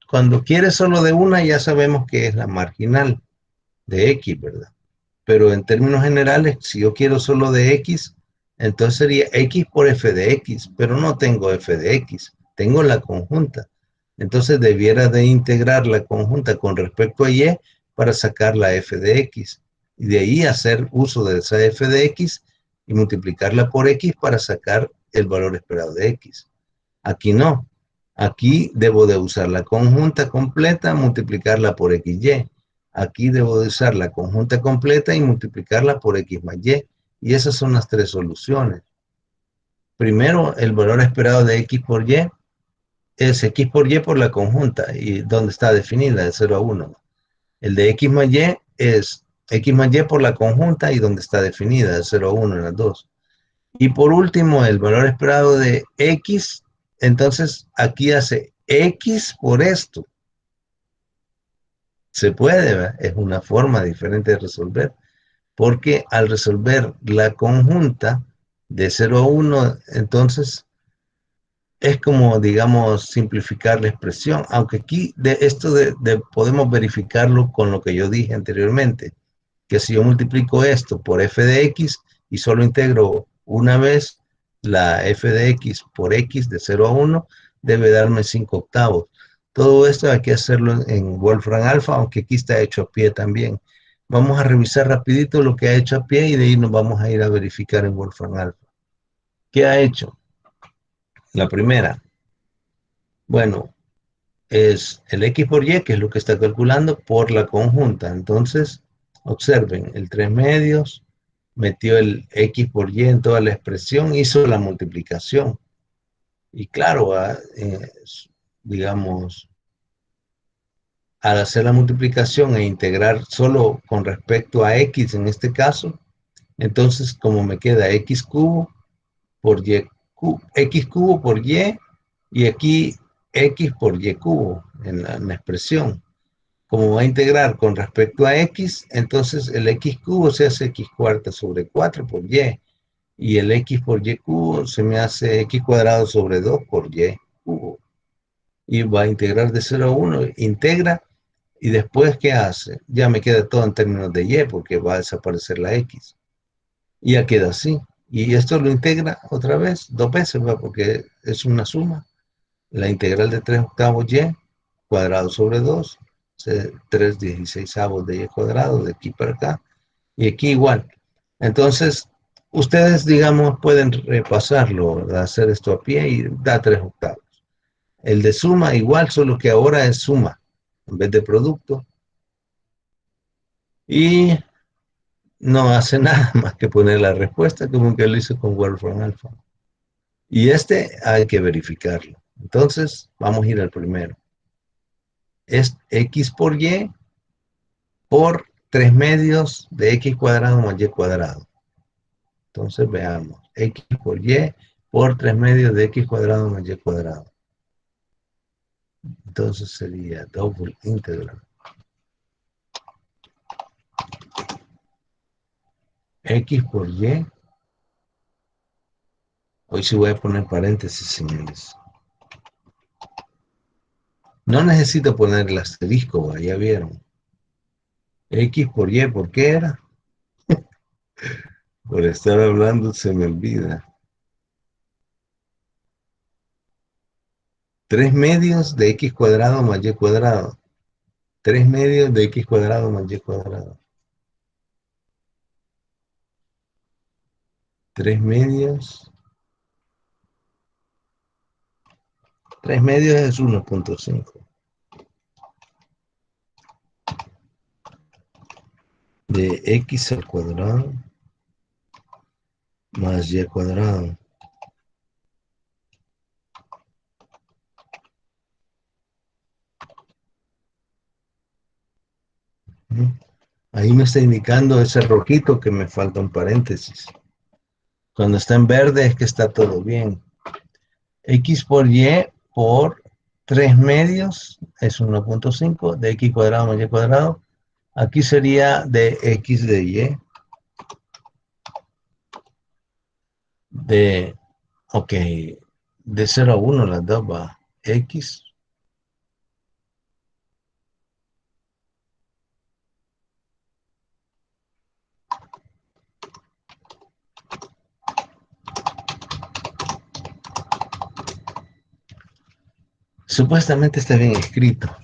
cuando quiere solo de una, ya sabemos que es la marginal de X, ¿verdad? Pero en términos generales, si yo quiero solo de X, entonces sería X por f de X, pero no tengo f de X, tengo la conjunta. Entonces debiera de integrar la conjunta con respecto a Y para sacar la f de X. Y de ahí hacer uso de esa f de X y multiplicarla por X para sacar el valor esperado de X. Aquí no. Aquí debo de usar la conjunta completa, multiplicarla por XY. Aquí debo de usar la conjunta completa y multiplicarla por X más Y. Y esas son las tres soluciones. Primero, el valor esperado de X por Y es X por Y por la conjunta y donde está definida de 0 a 1. El de X más Y es X más Y por la conjunta y donde está definida de 0 a 1 en las dos. Y por último, el valor esperado de X, entonces aquí hace X por esto. Se puede, ¿verdad? Es una forma diferente de resolver, porque al resolver la conjunta de 0 a 1, entonces es como, digamos, simplificar la expresión, aunque aquí de esto podemos verificarlo con lo que yo dije anteriormente, que si yo multiplico esto por f de x y solo integro una vez la f de x por x de 0 a 1, debe darme 5 octavos. Todo esto hay que hacerlo en Wolfram Alpha, aunque aquí está hecho a pie también. Vamos a revisar rapidito lo que ha hecho a pie y de ahí nos vamos a ir a verificar en Wolfram Alpha. ¿Qué ha hecho? La primera, bueno, es el x por y, que es lo que está calculando, por la conjunta. Entonces, observen, el 3 medios metió el x por y en toda la expresión, hizo la multiplicación. Y claro, digamos, al hacer la multiplicación e integrar solo con respecto a x en este caso, entonces como me queda x cubo por y x cubo por y aquí x por y cubo en la expresión. Como va a integrar con respecto a x, entonces el x cubo se hace x cuarta sobre 4 por y el x por y cubo se me hace x cuadrado sobre 2 por y cubo. Y va a integrar de 0 a 1, integra, y después, ¿qué hace? Ya me queda todo en términos de y, porque va a desaparecer la x. Y ya queda así. Y esto lo integra otra vez, dos veces, ¿va? Porque es una suma. La integral de 3 octavos y cuadrado sobre 2, 3/16 de y cuadrado, de aquí para acá, y aquí igual. Entonces, ustedes, digamos, pueden repasarlo, hacer esto a pie y da 3 octavos. El de suma igual, solo que ahora es suma en vez de producto. Y no hace nada más que poner la respuesta como que lo hizo con Wolfram Alpha. Y este hay que verificarlo. Entonces, vamos a ir al primero. Es x por y por 3 medios de x cuadrado más y cuadrado. Entonces veamos, x por y por 3 medios de x cuadrado más y cuadrado. Entonces sería double integral. X por y. Hoy sí voy a poner paréntesis, señores. No necesito poner el asterisco, ya vieron. X por y, ¿por qué era? Por estar hablando se me olvida. 3 medios de x cuadrado más y cuadrado. 3 medios de x cuadrado más y cuadrado. 3 medios. 3 medios es 1.5. De x al cuadrado más y cuadrado. Ahí me está indicando ese rojito que me falta un paréntesis. Cuando está en verde es que está todo bien. X por y por 3 medios es 1.5 de x cuadrado más y cuadrado. Aquí sería de x de y. De, ok, de 0 a 1 las dos va. X. Supuestamente está bien escrito.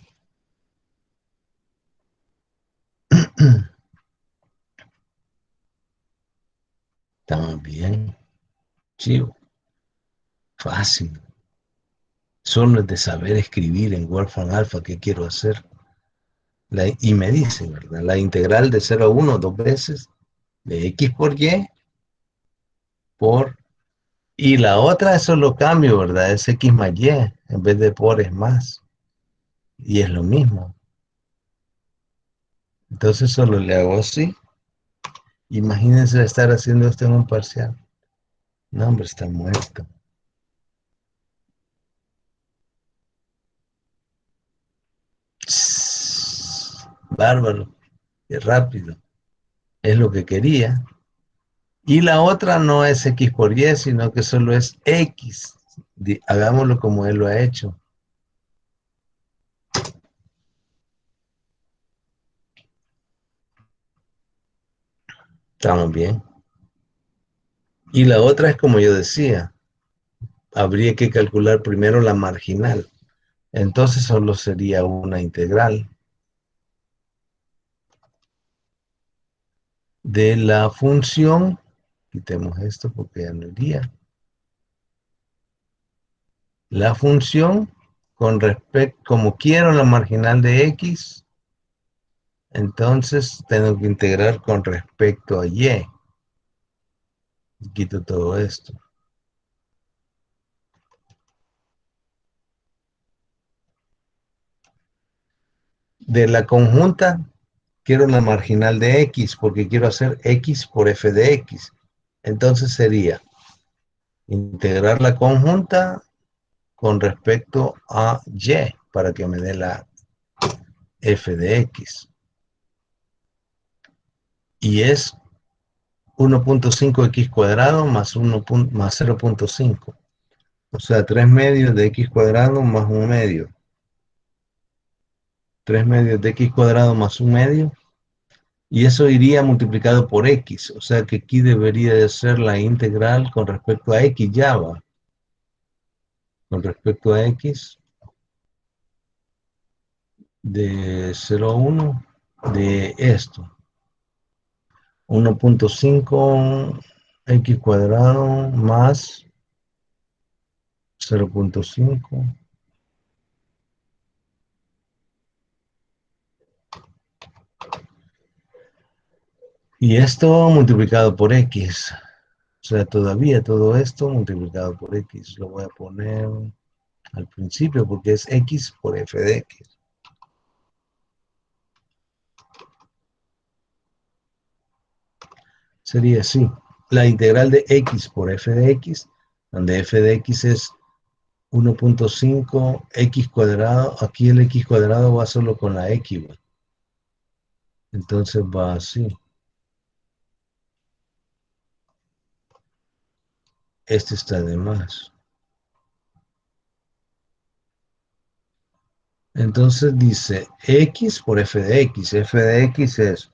Estamos bien. Chivo. Fácil. Solo es de saber escribir en Wolfram Alpha qué quiero hacer. Y me dice, ¿verdad? La integral de 0 a 1 dos veces de x por y por... Y la otra, eso lo cambio, ¿verdad? Es x más y. En vez de por es más. Y es lo mismo. Entonces solo le hago así. Imagínense estar haciendo esto en un parcial. No, hombre, está muerto. Bárbaro. Qué rápido. Es lo que quería. Y la otra no es x por y, sino que solo es x. Hagámoslo como él lo ha hecho. Estamos bien. Y la otra es como yo decía. Habría que calcular primero la marginal. Entonces solo sería una integral de la función. Quitemos esto porque ya no iría. La función con respecto, como quiero la marginal de x, entonces tengo que integrar con respecto a y. Quito todo esto. De la conjunta, quiero la marginal de x, porque quiero hacer x por f de x. Entonces sería integrar la conjunta con respecto a y, para que me dé la f de x. Y es 1.5x cuadrado más 0.5. O sea, 3 medios de x cuadrado más 1 medio. 3 medios de x cuadrado más 1 medio. Y eso iría multiplicado por x. O sea que aquí debería de ser la integral con respecto a x. Ya va. Con respecto a x. De 0 a 1. De esto. 1.5 x cuadrado más 0.5. Y esto multiplicado por x. O sea, todavía todo esto multiplicado por x. Lo voy a poner al principio porque es x por f de x. Sería así. La integral de x por f de x, donde f de x es 1.5 x cuadrado. Aquí el x cuadrado va solo con la x. Entonces va así. Este está de más. Entonces dice x por f de x. F de x es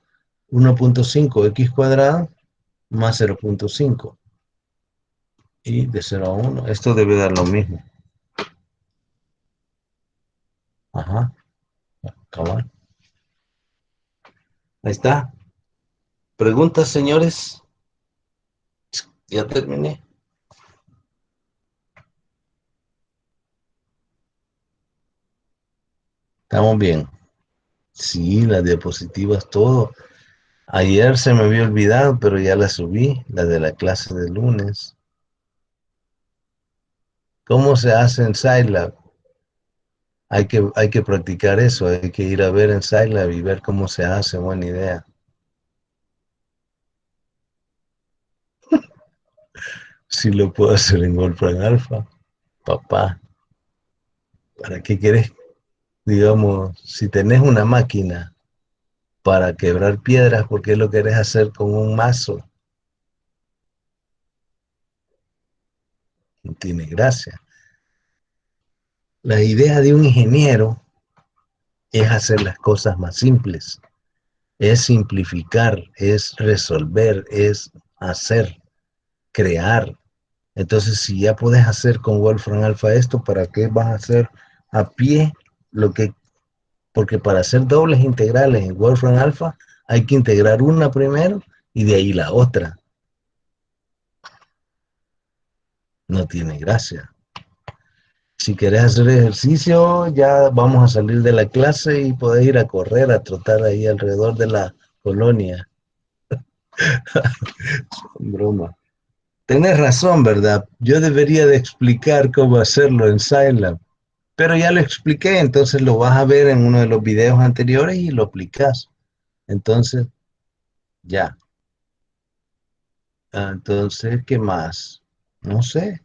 1.5 x cuadrado más 0.5. Y de 0 a 1. Esto debe dar lo mismo. Ajá, cabal. Ahí está. Preguntas, señores. Ya terminé. Estamos bien. Sí, las diapositivas, todo. Ayer se me había olvidado, pero ya la subí, la de la clase de lunes. ¿Cómo se hace en Scilab? Hay que practicar eso, hay que ir a ver en Scilab y ver cómo se hace, buena idea. Si lo puedo hacer en Wolfram Alpha, papá, ¿para qué querés? Digamos, si tenés una máquina para quebrar piedras, ¿por qué lo querés hacer con un mazo? No tiene gracia. La idea de un ingeniero es hacer las cosas más simples, es simplificar, es resolver, es hacer, crear. Entonces, si ya puedes hacer con Wolfram Alpha esto, ¿para qué vas a hacer a pie lo que? Porque para hacer dobles integrales en Wolfram Alpha hay que integrar una primero y de ahí la otra. No tiene gracia. Si querés hacer ejercicio, ya vamos a salir de la clase y podés ir a correr, a trotar ahí alrededor de la colonia. Broma. Tenés razón, ¿verdad? Yo debería de explicar cómo hacerlo en Scilab, pero ya lo expliqué, entonces lo vas a ver en uno de los videos anteriores y lo aplicás. Entonces, ya. Entonces, ¿qué más? No sé.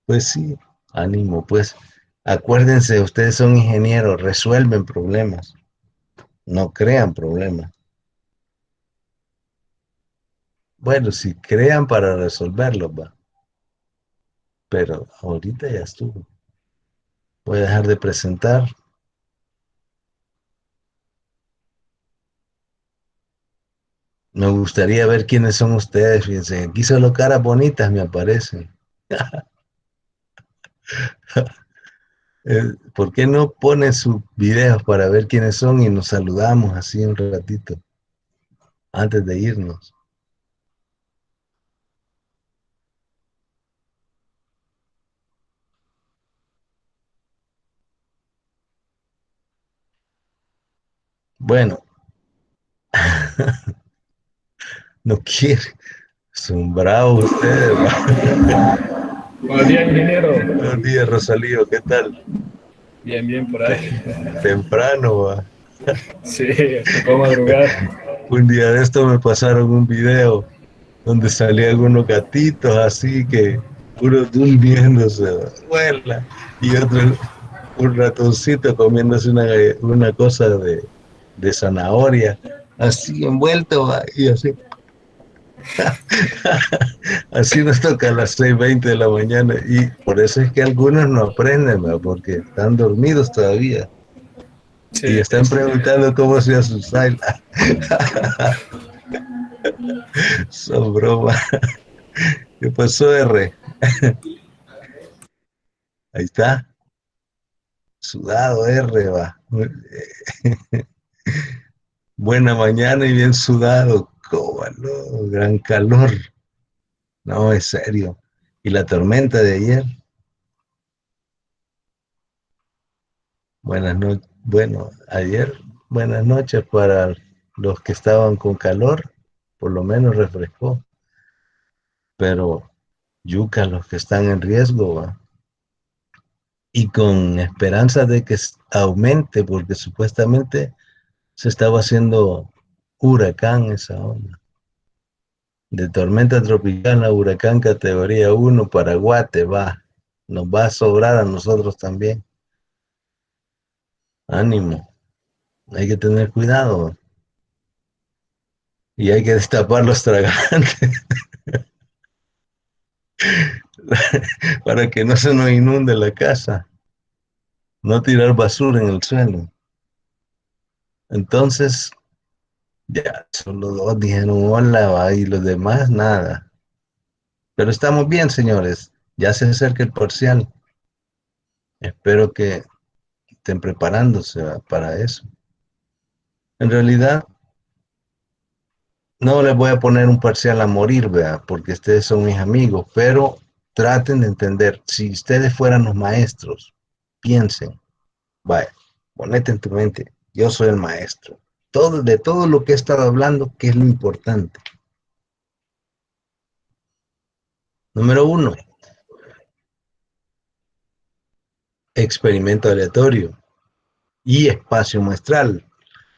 Pues sí, ánimo, pues. Acuérdense, ustedes son ingenieros, resuelven problemas, no crean problemas. Bueno, si crean para resolverlos, va. Pero ahorita ya estuvo. Voy a dejar de presentar. Me gustaría ver quiénes son ustedes, fíjense. Aquí solo caras bonitas me aparecen. ¿Por qué no ponen sus videos para ver quiénes son y nos saludamos así un ratito antes de irnos? Bueno, no quiere. Son bravos ustedes, va. Buenos días, ingeniero. Buenos días, Rosalío, ¿qué tal? Bien, bien, por ahí. Temprano, va. Sí, tocó madrugar. Un día de esto me pasaron un video donde salían unos gatitos así que uno durmiéndose, vuela, y otro, un ratoncito comiéndose una cosa de zanahoria, así envuelto, va, y así. Así nos toca a las 6:20 de la mañana y por eso es que algunos no aprenden, ¿va? Porque están dormidos todavía Sí, y están preguntando cómo se hace un style. Son broma. ¿Qué pasó, R? Ahí está. Sudado, R, va. Buena mañana y bien sudado. ¿Cómo no? Gran calor. No, es serio. Y la tormenta de ayer. Buenas noches. Bueno, ayer, buenas noches para los que estaban con calor. Por lo menos refrescó. Pero yuca, los que están en riesgo, va. Y con esperanza de que aumente, porque supuestamente se estaba haciendo huracán esa onda. De tormenta tropical a huracán categoría 1 para Guate, va. Nos va a sobrar a nosotros también. Ánimo, hay que tener cuidado. Y hay que destapar los tragantes para que no se nos inunde la casa. No tirar basura en el suelo. Entonces, ya, solo dos dijeron hola, va, y los demás nada. Pero estamos bien, señores. Ya se acerca el parcial. Espero que estén preparándose, ¿verdad?, para eso. En realidad, no les voy a poner un parcial a morir, ¿verdad?, porque ustedes son mis amigos, pero traten de entender, si ustedes fueran los maestros, piensen, vaya, ponete en tu mente, yo soy el maestro. De todo lo que he estado hablando, ¿qué es lo importante? Número 1, experimento aleatorio y espacio muestral,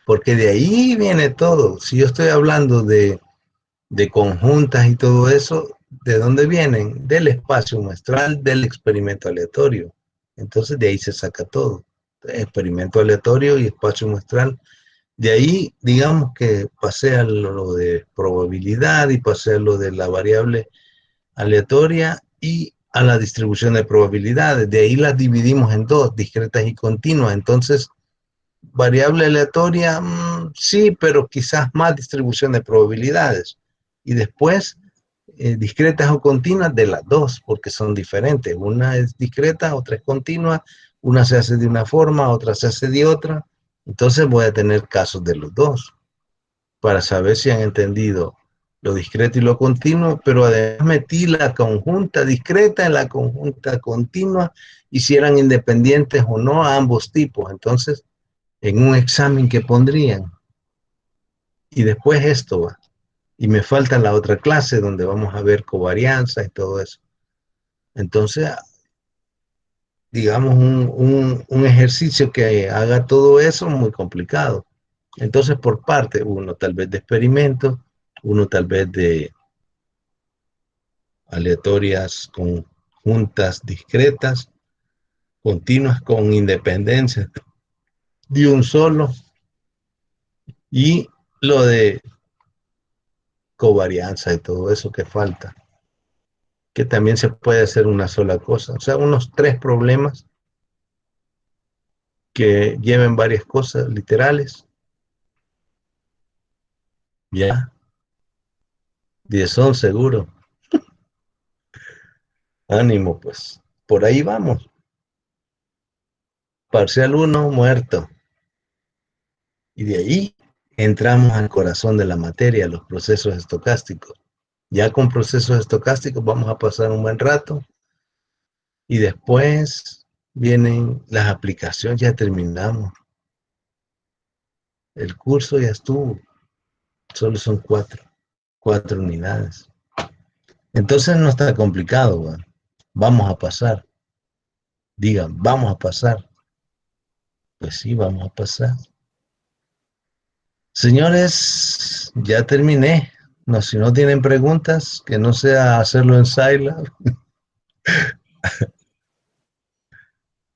porque de ahí viene todo. Si yo estoy hablando de conjuntas y todo eso, ¿de dónde vienen? Del espacio muestral, del experimento aleatorio. Entonces de ahí se saca todo. Experimento aleatorio y espacio muestral. De ahí, digamos que pasé a lo de probabilidad y pasé a lo de la variable aleatoria y a la distribución de probabilidades. De ahí las dividimos en dos, discretas y continuas. Entonces, variable aleatoria, sí, pero quizás más distribución de probabilidades. Y después, discretas o continuas de las dos, porque son diferentes. Una es discreta, otra es continua, una se hace de una forma, otra se hace de otra. Entonces voy a tener casos de los dos, para saber si han entendido lo discreto y lo continuo, pero además metí la conjunta discreta en la conjunta continua y si eran independientes o no a ambos tipos. Entonces, en un examen que pondrían. Y después esto va. Y me falta la otra clase donde vamos a ver covarianza y todo eso. Entonces, digamos, un ejercicio que haga todo eso muy complicado. Entonces, por parte, uno tal vez de experimento, uno tal vez de aleatorias con juntas discretas, continuas con independencia de un solo, y lo de covarianza y todo eso que falta, que también se puede hacer una sola cosa. O sea, unos 3 problemas que lleven varias cosas literales. Ya, 10 son seguro. Ánimo, pues. Por ahí vamos. Parcial 1, muerto. Y de ahí entramos al corazón de la materia, los procesos estocásticos. Ya con procesos estocásticos vamos a pasar un buen rato. Y después vienen las aplicaciones, ya terminamos. El curso ya estuvo. Solo son 4 unidades. Entonces no está complicado, ¿va? Vamos a pasar. Digan, vamos a pasar. Pues sí, vamos a pasar. Señores, ya terminé. No, si no tienen preguntas, que no sea hacerlo en Scilab.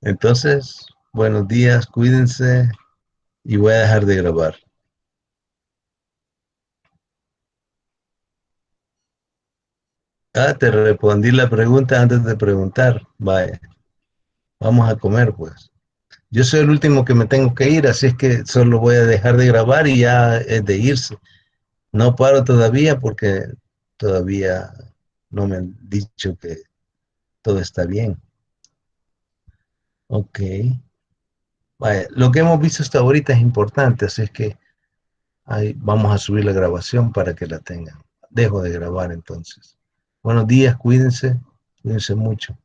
Entonces, buenos días, cuídense y voy a dejar de grabar. Ah, te respondí la pregunta antes de preguntar. Vaya, vamos a comer, pues. Yo soy el último que me tengo que ir, así es que solo voy a dejar de grabar y ya es de irse. No paro todavía porque todavía no me han dicho que todo está bien. Ok. Vaya, lo que hemos visto hasta ahorita es importante, así es que ahí vamos a subir la grabación para que la tengan. Dejo de grabar entonces. Buenos días, cuídense mucho.